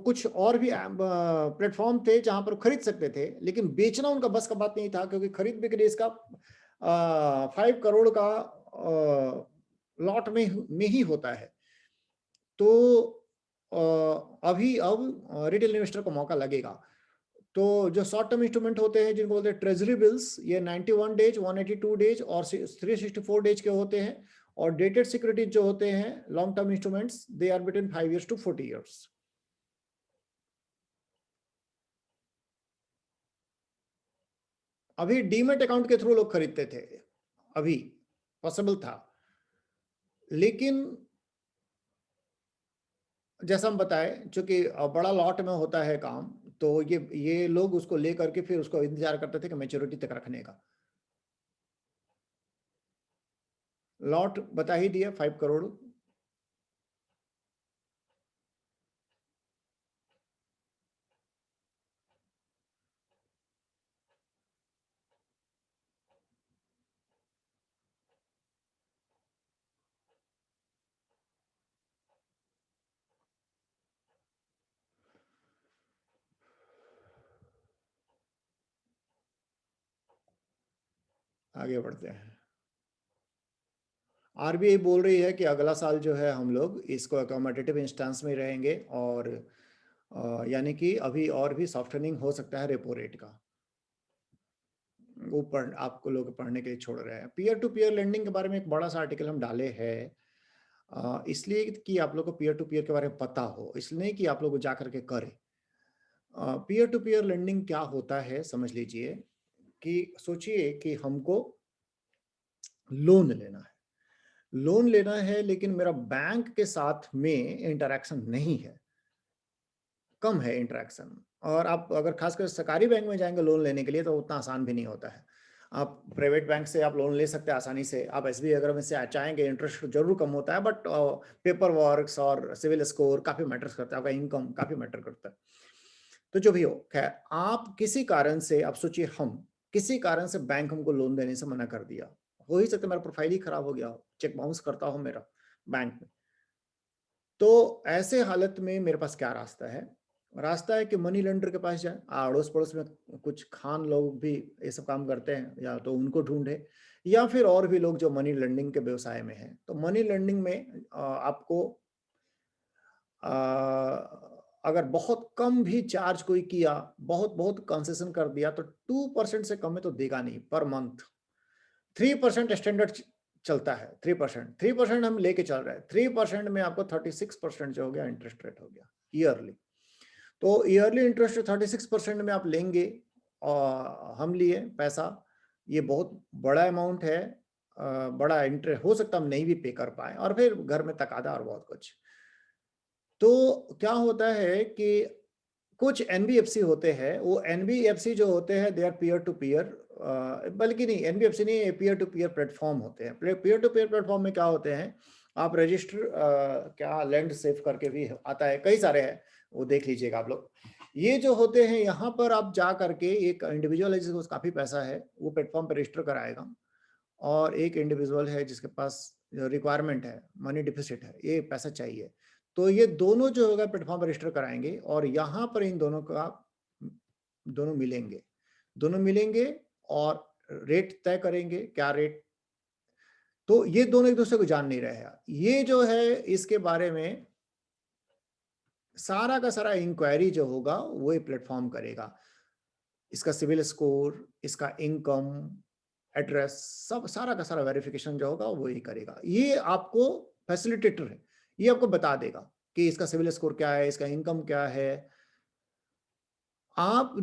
S1: कुछ और भी प्लेटफॉर्म थे जहां पर खरीद सकते थे, लेकिन बेचना उनका बस का बात नहीं था, क्योंकि खरीद बिक्री इसका 5 करोड़ का लॉट में ही होता है। तो अब रिटेल इन्वेस्टर को मौका लगेगा। तो जो शॉर्ट टर्म इंस्ट्रूमेंट होते हैं जिनको बोलते हैं ट्रेजरी बिल्स, ये 91 डेज, 182 डेज और 364 डेज के होते हैं। और डेटेड सिक्योरिटीज जो होते हैं long term instruments, they are between 5 years to 40 years। अभी डीमेट अकाउंट के थ्रू लोग खरीदते थे, अभी पॉसिबल था, लेकिन जैसा हम बताए, चूंकि बड़ा लॉट में होता है काम, तो ये लोग उसको लेकर के फिर उसको इंतजार करते थे कि मैच्योरिटी तक रखने का। लॉट बता ही दिया 5 करोड़। आगे बढ़ते हैं। आरबीआई बोल रही है कि अगला साल जो है हम लोग इसको अकोमोडेटिव इंस्टेंस में रहेंगे, और यानी कि अभी और भी सॉफ्टनिंग हो सकता है रेपो रेट का। वो आपको लोग पढ़ने के लिए छोड़ रहे हैं। पीयर टू पीयर लेंडिंग के बारे में एक बड़ा सा आर्टिकल हम डाले हैं, इसलिए कि आप लोग को पीयर टू पीयर के बारे में पता हो, इसलिए नहीं कि आप लोग जा करके करें। पीयर टू पीयर लेंडिंग क्या होता है समझ लीजिए, कि सोचिए कि हमको लोन लेना है, लोन लेना है, लेकिन मेरा बैंक के साथ में इंटरेक्शन नहीं है, कम है इंटरेक्शन। और आप अगर खासकर सरकारी बैंक में जाएंगे लोन लेने के लिए तो उतना आसान भी नहीं होता है। आप प्राइवेट बैंक से आप लोन ले सकते हैं आसानी से, आप एसबीआई अगर में से चाहेंगे इंटरेस्ट जरूर कम होता है, बट पेपर वर्क्स और सिविल स्कोर काफी मैटर्स करता है, आपका इनकम काफी मैटर करता है। तो जो भी हो, खैर, आप किसी कारण से, आप सोचिए हम किसी कारण से बैंक हमको लोन देने से मना कर दिया, हो ही सकता है मेरा प्रोफाइल ही खराब हो गया हो, चेक बाउंस करता हो मेरा बैंक में। तो ऐसे हालत में मेरे पास क्या रास्ता है? रास्ता है कि मनी लेंडर के पास जाए, अड़ोस पड़ोस में कुछ खान लोग भी ये सब काम करते हैं, या तो उनको ढूंढे, या फिर और भी लोग जो मनी लेंडिंग के व्यवसाय में हैं। तो मनी लेंडिंग में आपको अगर बहुत कम भी चार्ज कोई किया, बहुत बहुत कंसेशन कर दिया, तो 2% से कम में तो देगा नहीं पर मंथ। 3% स्टैंडर्ड चलता है, 3% हम लेके चल रहे हैं। 3% में आपको 36% जो हो गया इंटरेस्ट रेट हो गया ईयरली। तो ईयरली इंटरेस्ट 36% में आप लेंगे, और हम लिए पैसा, ये बहुत बड़ा अमाउंट है, बड़ा इंटरेस्ट हो सकता है हम नहीं भी पे कर पाए, और फिर घर में तकादा और बहुत कुछ। तो क्या होता है कि कुछ एनबीएफसी होते हैं, वो एनबीएफसी जो होते हैं they are peer to peer, बल्कि नहीं, एनबीएफसी नहीं, पीयर टू पीयर प्लेटफॉर्म होते हैं। पीयर टू पीयर प्लेटफॉर्म में क्या होते हैं, आप रजिस्टर क्या लैंड सेफ करके भी आता है, कई सारे हैं, वो देख लीजिएगा आप लोग। ये जो होते हैं यहाँ पर आप जा करके, एक इंडिविजुअल है जिसको काफी पैसा है, वो प्लेटफॉर्म पर रजिस्टर कराएगा, और एक इंडिविजुअल है जिसके पास रिक्वायरमेंट है, मनी डिफिसिट है, ये पैसा चाहिए, तो ये दोनों जो होगा प्लेटफॉर्म पर रजिस्टर कराएंगे, और यहाँ पर इन दोनों का दोनों मिलेंगे और रेट तय करेंगे, क्या रेट। तो ये दोनों एक दूसरे को जान नहीं रहे हैं। ये जो है इसके बारे में सारा का सारा इंक्वायरी जो होगा वो ये प्लेटफॉर्म करेगा, इसका सिविल स्कोर, इसका इनकम, एड्रेस, सब सारा का सारा वेरिफिकेशन जो होगा वो ही करेगा। ये आपको फैसिलिटेटर है, ये आपको बता देगा कि इसका सिविल स्कोर क्या है, इसका इनकम क्या है। आप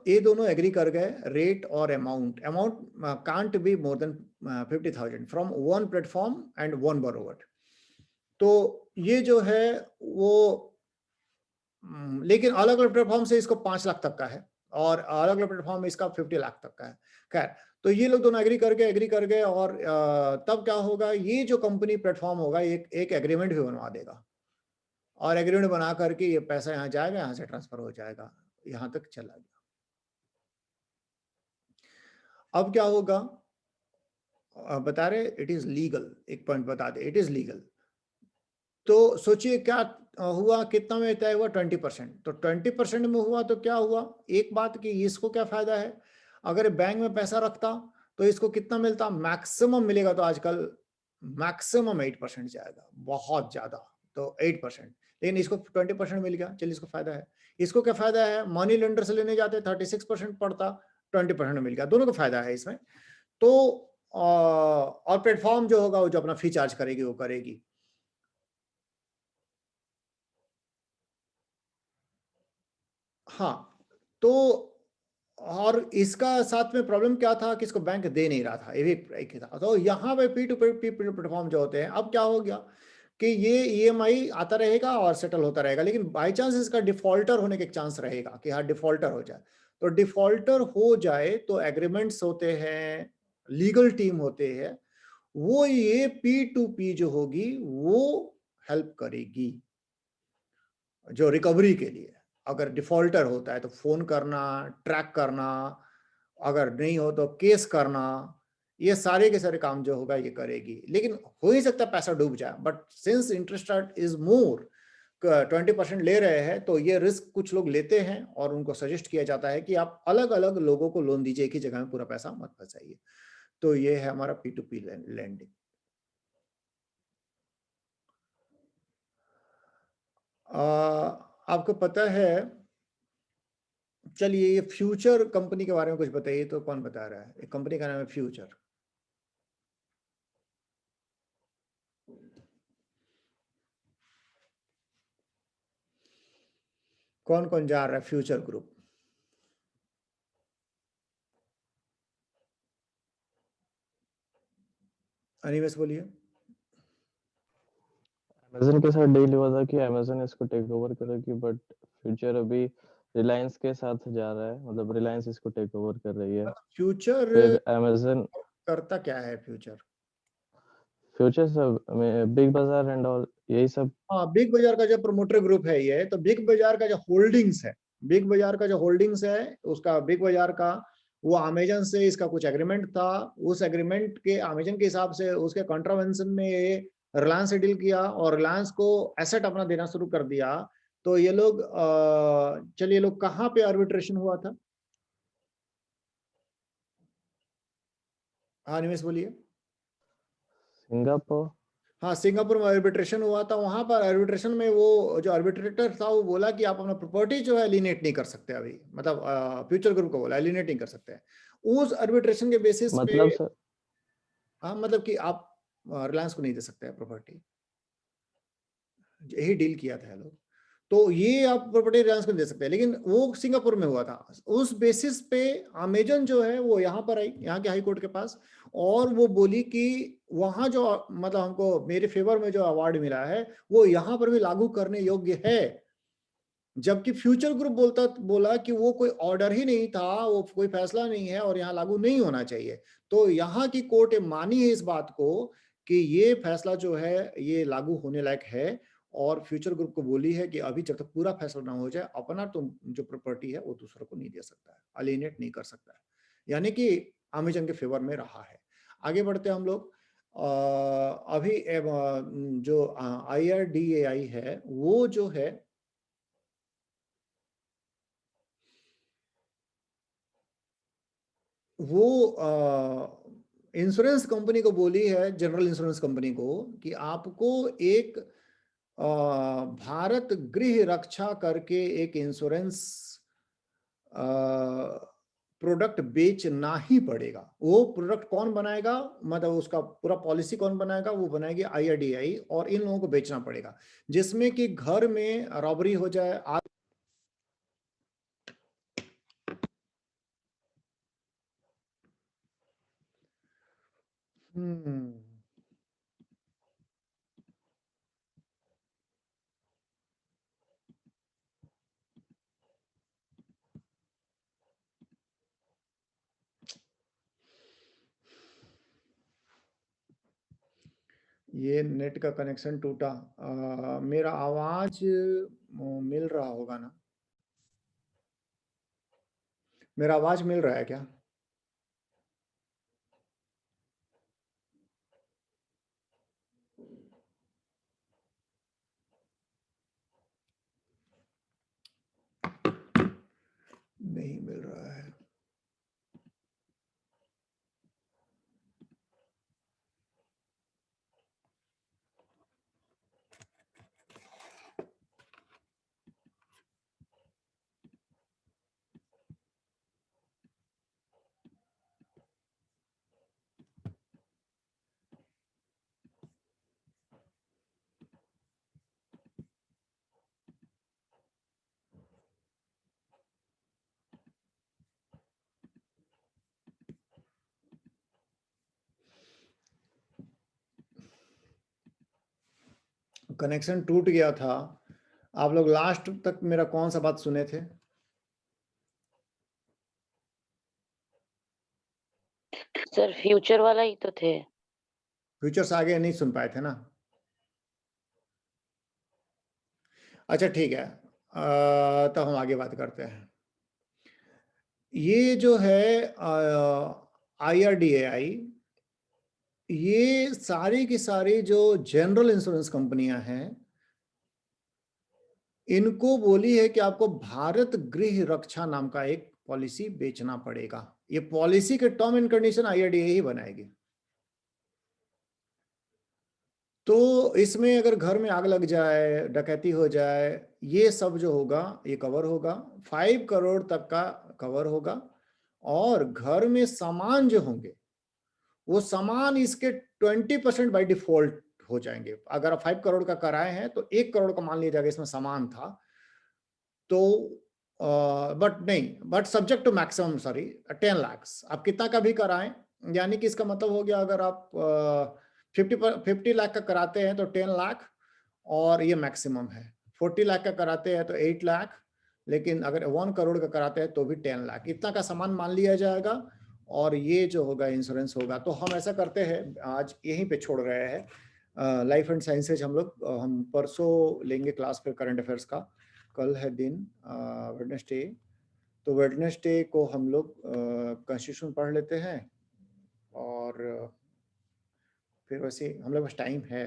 S1: ये दोनों एग्री कर गए, रेट और amount can't be more than 50,000 from one platform and one borrower. तो ये जो है वो लेकिन अलग अलग प्लेटफॉर्म से इसको 5 लाख तक का है, और अलग अलग प्लेटफॉर्म में इसका 50 लाख तक का है। खैर, तो ये लोग दोनों एग्री कर गए, और तब क्या होगा, ये जो कंपनी प्लेटफॉर्म होगा एक एग्रीमेंट भी बनवा देगा, और एग्रीमेंट बना करके ये पैसा यहाँ जाएगा, यहाँ से ट्रांसफर हो जाएगा, यहाँ तक चला गया। अब क्या होगा बता रहे, इट इज लीगल, एक पॉइंट बता दे, इट इज लीगल। तो सोचिए क्या हुआ, कितना में तय हुआ, 20%। तो 20% में हुआ तो क्या हुआ, एक बात कि इसको क्या फायदा है, अगर बैंक में पैसा रखता तो इसको कितना मिलता, मैक्सिमम मिलेगा, तो आजकल मैक्सिमम 8% जाएगा, बहुत ज्यादा तो 8%, लेकिन इसको 20% मिल गया, चलिए इसको फायदा है। इसको क्या फायदा है, मनी लेंडर से लेने जाते 36% पड़ता, 20% मिल गया, दोनों को फायदा है इसमें। तो और प्लेटफॉर्म जो होगा वो जो अपना फी चार्ज करेगी वो करेगी। हाँ, तो और इसका साथ में प्रॉब्लम क्या था कि इसको बैंक दे नहीं रहा था, ये भी एक था। तो यहाँ पे P2P प्लेटफॉर्म जो होते हैं, अब क्या हो गया कि ये EMI आता रहेगा और सेटल होता रहेगा, लेकिन बाई चांस इसका डिफॉल्टर होने के चांस रहेगा कि हाँ डिफॉल्टर हो जाए। तो डिफॉल्टर हो जाए तो एग्रीमेंट्स होते हैं, लीगल टीम होते हैं, वो ये P2P जो होगी वो हेल्प करेगी जो रिकवरी के लिए। अगर डिफॉल्टर होता है तो फोन करना, ट्रैक करना, अगर नहीं हो तो केस करना, ये सारे के सारे काम जो होगा ये करेगी। लेकिन हो ही सकता है पैसा डूब जाए, but since interest rate is more 20% ले रहे हैं, तो ये रिस्क कुछ लोग लेते हैं और उनको सजेस्ट किया जाता है कि आप अलग अलग लोगों को लोन दीजिए, एक ही जगह में पूरा पैसा मत फंसाइए। तो ये है हमारा P2P लैंडिंग। आपको पता है, चलिए ये फ्यूचर कंपनी के बारे में कुछ बताइए। तो कौन बता रहा है? एक कंपनी का नाम है फ्यूचर। कौन कौन जा रहा है? Future group. अनिमेश बोलिए।
S2: अमेजन के साथ डील हुआ था कि अमेजन इसको टेक ओवर करेगी, बट फ्यूचर अभी रिलायंस के साथ जा रहा है, मतलब रिलायंस इसको टेक ओवर कर रही है।
S1: फ्यूचर
S2: फिर अमेजन
S1: करता क्या है? फ्यूचर
S2: सब में बिग बाजार एंड ऑल यही सब।
S1: हाँ, बिग बाजार का जो प्रमोटर ग्रुप है ये, तो बिग बाजार का जो होल्डिंग्स है, बिग बाजार का जो होल्डिंग्स है उसका, बिग बाजार का वो अमेजन से इसका कुछ एग्रीमेंट था। उस एग्रीमेंट के अमेजन के हिसाब से उसके कॉन्ट्रावेंशन में ये रिलायंस से डील किया और रिलायंस को एसेट अपना देना शुरू कर दिया। तो ये लोग चलिए, लोग कहाँ पे आर्बिट्रेशन हुआ था? हाँ निमेश बोलिए।
S2: सिंगापुर।
S1: हाँ, सिंगापुर में आर्बिट्रेशन हुआ था। वहां पर आर्बिट्रेशन में वो जो आर्बिट्रेटर था वो बोला कि आप अपना प्रॉपर्टी जो है एलिनेट नहीं कर सकते अभी, मतलब फ्यूचर ग्रुप को बोला एलिनेट नहीं कर सकते हैं उस आर्बिट्रेशन के बेसिस पे।
S2: मतलब सर,
S1: हाँ, मतलब कि आप रिलायंस को नहीं दे सकते हैं प्रॉपर्टी, यही डील किया था लोग। तो ये आप प्रॉपर्टी रिलायंस को दे सकते हैं, लेकिन वो सिंगापुर में हुआ था। उस बेसिस पे अमेजन जो है वो यहाँ पर आई, यहाँ के हाई कोर्ट के पास, और वो बोली कि वहां जो मतलब हमको मेरे फेवर में जो अवार्ड मिला है वो यहाँ पर भी लागू करने योग्य है। जबकि फ्यूचर ग्रुप बोला कि वो कोई ऑर्डर ही नहीं था, वो कोई फैसला नहीं है और यहाँ लागू नहीं होना चाहिए। तो यहाँ की कोर्ट मानी है इस बात को कि ये फैसला जो है ये लागू होने लायक है, और फ्यूचर ग्रुप को बोली है कि अभी जब तक पूरा फैसला ना हो जाए अपना तो जो प्रॉपर्टी है वो दूसरों को नहीं दे सकता है, अलिनेट नहीं कर सकता है। यानी कि अमेजन के फेवर में रहा है। आगे बढ़ते हम लोग। अभी जो IRDAI है वो जो है वो इंश्योरेंस कंपनी को बोली है, जनरल इंश्योरेंस कंपनी को, कि आपको एक भारत गृह रक्षा करके एक इंश्योरेंस प्रोडक्ट बेचना ही पड़ेगा। वो प्रोडक्ट कौन बनाएगा, मतलब उसका पूरा पॉलिसी कौन बनाएगा? वो बनाएगी IRDAI, और इन लोगों को बेचना पड़ेगा, जिसमें कि घर में रॉबरी हो जाए। हम्म ये नेट का कनेक्शन टूटा। मेरा आवाज मिल रहा होगा ना? मेरा आवाज मिल रहा है क्या? नहीं मिल रहा है। कनेक्शन टूट गया था। आप लोग लास्ट तक मेरा कौन सा बात सुने थे?
S5: सर फ्यूचर वाला ही तो थे।
S1: फ्यूचर से आगे नहीं सुन पाए थे ना? अच्छा ठीक है, तो हम आगे बात करते हैं। ये जो है IRDAI, ये सारी की सारी जो जनरल इंश्योरेंस कंपनियां हैं, इनको बोली है कि आपको भारत गृह रक्षा नाम का एक पॉलिसी बेचना पड़ेगा। ये पॉलिसी के टर्म एंड कंडीशन IRDAI ही बनाएगी। तो इसमें अगर घर में आग लग जाए, डकैती हो जाए, ये सब जो होगा ये कवर होगा। 5 करोड़ तक का कवर होगा। और घर में सामान जो होंगे वो सामान इसके 20% बाय डिफॉल्ट हो जाएंगे। अगर आप 5 करोड़ का कराए हैं तो 1 करोड़ का मान लिया जाएगा इसमें सामान था, तो but subject to maximum 10 lakh. आप कितना का भी कराएं, यानी कि इसका मतलब हो गया अगर आप 50 लाख का कराते हैं तो 10 लाख, और ये मैक्सिमम है। 40 लाख का कराते हैं तो 8 लाख, लेकिन अगर 1 करोड़ का कराते हैं तो भी 10 लाख। इतना का सामान मान लिया जाएगा और ये जो होगा इंश्योरेंस होगा। तो हम ऐसा करते हैं, आज यहीं पे छोड़ रहे हैं। लाइफ एंड साइंसेज हम परसों लेंगे क्लास पे करंट अफेयर्स का। कल है दिन वेडनेसडे, तो वेडनेसडे को हम लोग कॉन्स्टिट्यूशन पढ़ लेते हैं, और फिर वैसे हम लोग पास टाइम है।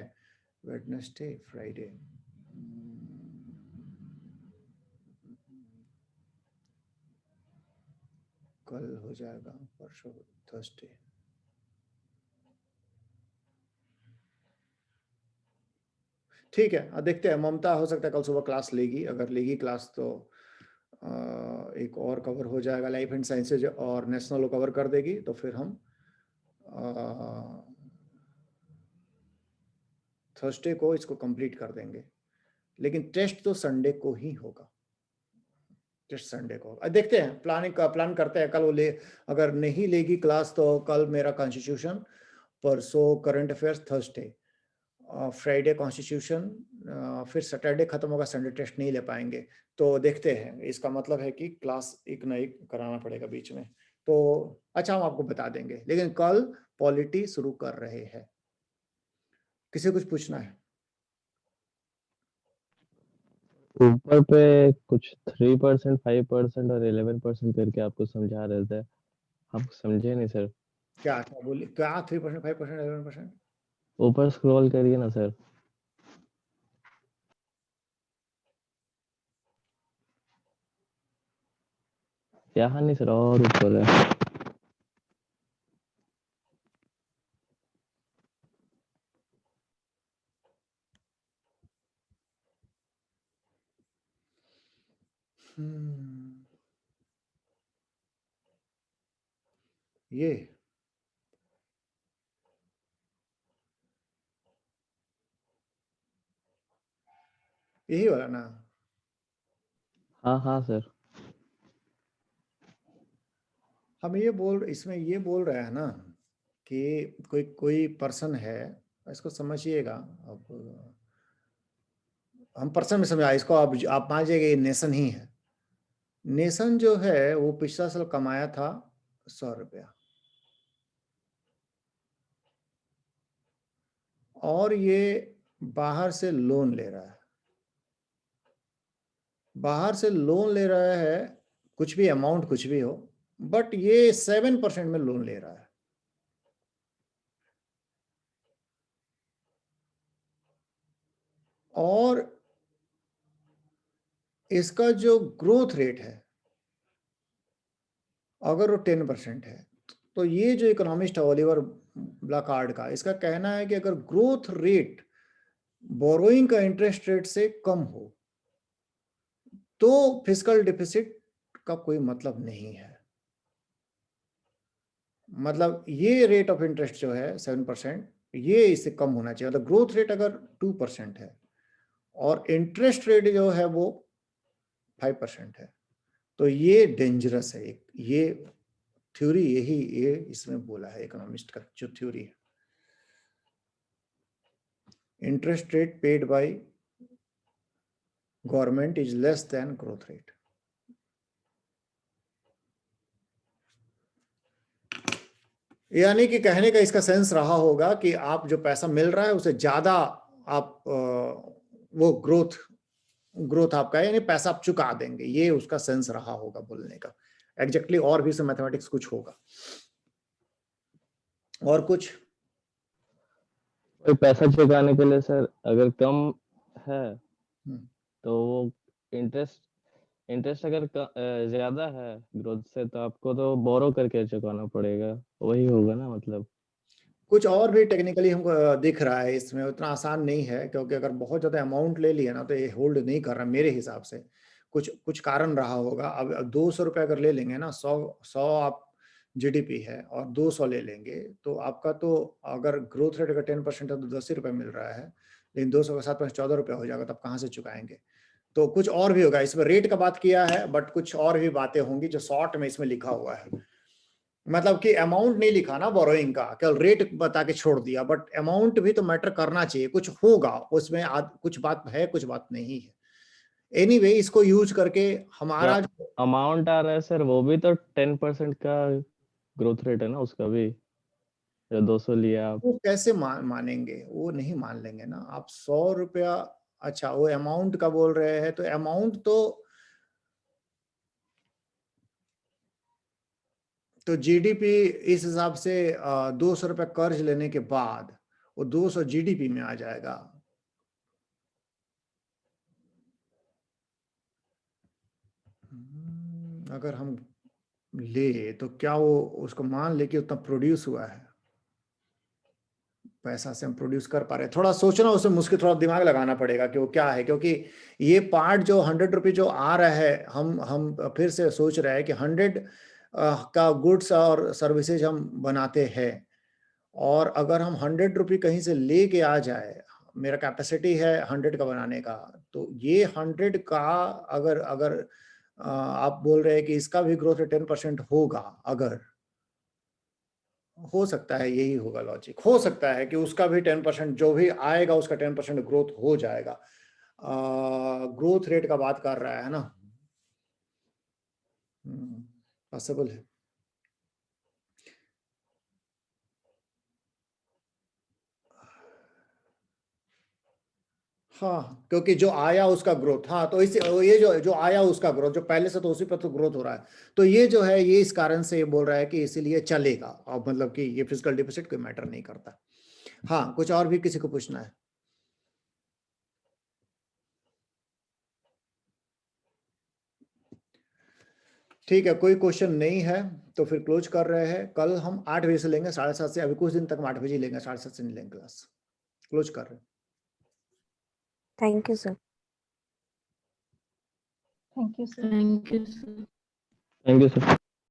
S1: वेडनेसडे, फ्राइडे, कल हो जाएगा, परसों थर्सडे। ठीक है, देखते हैं। ममता हो सकता है कल सुबह क्लास लेगी, अगर लेगी क्लास तो एक और कवर हो जाएगा। लाइफ एंड साइंसेज और नेशनल कवर कर देगी, तो फिर हम थर्सडे को इसको कंप्लीट कर देंगे। लेकिन टेस्ट तो संडे को ही होगा, टेस्ट संडे को। देखते हैं, प्लान करते हैं। कल वो अगर नहीं लेगी क्लास तो कल मेरा कॉन्स्टिट्यूशन, परसों current affairs, Thursday Friday constitution, फिर सैटरडे खत्म होगा, संडे टेस्ट नहीं ले पाएंगे। तो देखते हैं, इसका मतलब है कि क्लास एक ना एक कराना पड़ेगा बीच में। तो अच्छा, हम आपको बता देंगे। लेकिन कल पॉलिटी शुरू कर रहे हैं। किसी कुछ पूछना है?
S2: ऊपर पे कुछ 3%, 5% और 11% करके आपको समझा रहे थे, आप समझे नहीं सर।
S1: क्या बोलिए? क्या 3%, 5%, 11%?
S2: ऊपर स्क्रॉल करिए ना सर। यहाँ नहीं सर, और ऊपर है।
S1: ये यही वाला ना?
S2: हाँ हाँ सर।
S1: हम इसमें ये बोल रहे हैं ना कि कोई पर्सन है, इसको समझिएगा। अब हम पर्सन में समझा, इसको आप मान लीजिएगा ये नेशन ही है। नेशन जो है वो पिछला साल कमाया था 100 रुपया, और ये बाहर से लोन ले रहा है। बाहर से लोन ले रहा है, कुछ भी अमाउंट कुछ भी हो, बट ये 7% में लोन ले रहा है। और इसका जो ग्रोथ रेट है, अगर वो 10% है, तो ये जो इकोनॉमिस्ट है ओलिवर ब्लाकार्ड का, इसका कहना है कि अगर ग्रोथ रेट बोरोइंग का इंटरेस्ट रेट से कम हो तो फिस्कल डिफिसिट का कोई मतलब नहीं है। मतलब ये रेट ऑफ इंटरेस्ट जो है 7%, ये इससे कम होना चाहिए। मतलब ग्रोथ रेट अगर 2% है और इंटरेस्ट रेट जो है वो 5% है, तो ये डेंजरस है। ये थ्योरी ये इसमें बोला है, इकोनॉमिस्ट का जो थ्योरी है। interest rate paid by government is less than growth rate. यानी कि कहने का इसका सेंस रहा होगा कि आप जो पैसा मिल रहा है उसे ज्यादा आप वो ग्रोथ आपका है, यानी पैसा आप चुका देंगे, ये उसका सेंस रहा होगा बोलने का। एग्जैक्टली और भी इसमें मैथमेटिक्स कुछ होगा। और कुछ
S2: पैसा चुकाने के लिए सर अगर कम है तो वो इंटरेस्ट अगर ज्यादा है ग्रोथ से तो आपको तो बोरो करके चुकाना पड़ेगा, वही होगा ना मतलब।
S1: कुछ और भी टेक्निकली हमको दिख रहा है इसमें, उतना आसान नहीं है, क्योंकि अगर बहुत ज्यादा अमाउंट ले लिया ना तो ये होल्ड नहीं कर रहा मेरे हिसाब से। कुछ कारण रहा होगा। अब 200 रुपए अगर ले लेंगे ना, 100 आप जीडीपी है और 200 ले लेंगे तो आपका तो अगर ग्रोथ रेट अगर 10% है तो 10 ही रुपए मिल रहा है, लेकिन 200 के साथ 14 रुपए हो जाएगा, तब कहाँ से चुकाएंगे? तो कुछ और भी होगा इसमें। रेट का बात किया है बट कुछ और भी बातें होंगी जो शॉर्ट में इसमें लिखा हुआ है। मतलब कि अमाउंट नहीं लिखा ना बोरोइंग का, केवल रेट बता के छोड़ दिया, बट अमाउंट भी तो मैटर करना चाहिए, कुछ होगा उसमें। कुछ बात है कुछ बात नहीं है। एनीवे इसको यूज करके हमारा जो
S2: अमाउंट आ रहा है सर वो भी तो 10% का ग्रोथ रेट है ना उसका भी, जो 200 लिया आप।
S1: वो कैसे मानेंगे? वो नहीं मान लेंगे ना आप। 100 रुपया, अच्छा वो अमाउंट का बोल रहे हैं, तो अमाउंट तो जीडीपी इस हिसाब से 200 रुपए कर्ज लेने के बाद वो 200 जीडीपी में आ जाएगा। अगर हम ले तो क्या वो उसको मान ले कि उतना प्रोड्यूस हुआ है, पैसा से हम प्रोड्यूस कर पा रहे हैं? थोड़ा सोचना उसमें मुश्किल, थोड़ा दिमाग लगाना पड़ेगा कि वो क्या है, क्योंकि ये पार्ट जो 100 रुपये जो आ रहा है, हम फिर से सोच रहे हैं कि 100 का गुड्स और सर्विसेज हम बनाते हैं, और अगर हम 100 रुपये कहीं से लेके आ जाए, मेरा कैपेसिटी है 100 का बनाने का, तो ये 100 का अगर आप बोल रहे हैं कि इसका भी ग्रोथ 10% होगा, अगर हो सकता है यही होगा लॉजिक। हो सकता है कि उसका भी 10%, जो भी आएगा उसका 10% ग्रोथ हो जाएगा। ग्रोथ रेट का बात कर रहा है ना, पॉसिबल है। हाँ, क्योंकि जो आया उसका ग्रोथ, हाँ तो इस ये जो आया उसका ग्रोथ, जो पहले से तो उसी पर तो ग्रोथ हो रहा है, तो ये जो है ये इस कारण से ये बोल रहा है कि इसीलिए चलेगा। और मतलब कि ये फिजिकल डिपॉजिट कोई मैटर नहीं करता। हाँ, कुछ और भी किसी को पूछना है? ठीक है, कोई क्वेश्चन नहीं है तो फिर क्लोज कर रहे हैं। कल हम 8 बजे से लेंगे, 7:30 से। अभी कुछ दिन तक हम 8 बजे लेंगे, 7:30 से नहीं लेंगे क्लास। क्लोज कर रहे हैं।
S6: Thank you sir.
S7: Thank you sir.
S2: Thank you sir.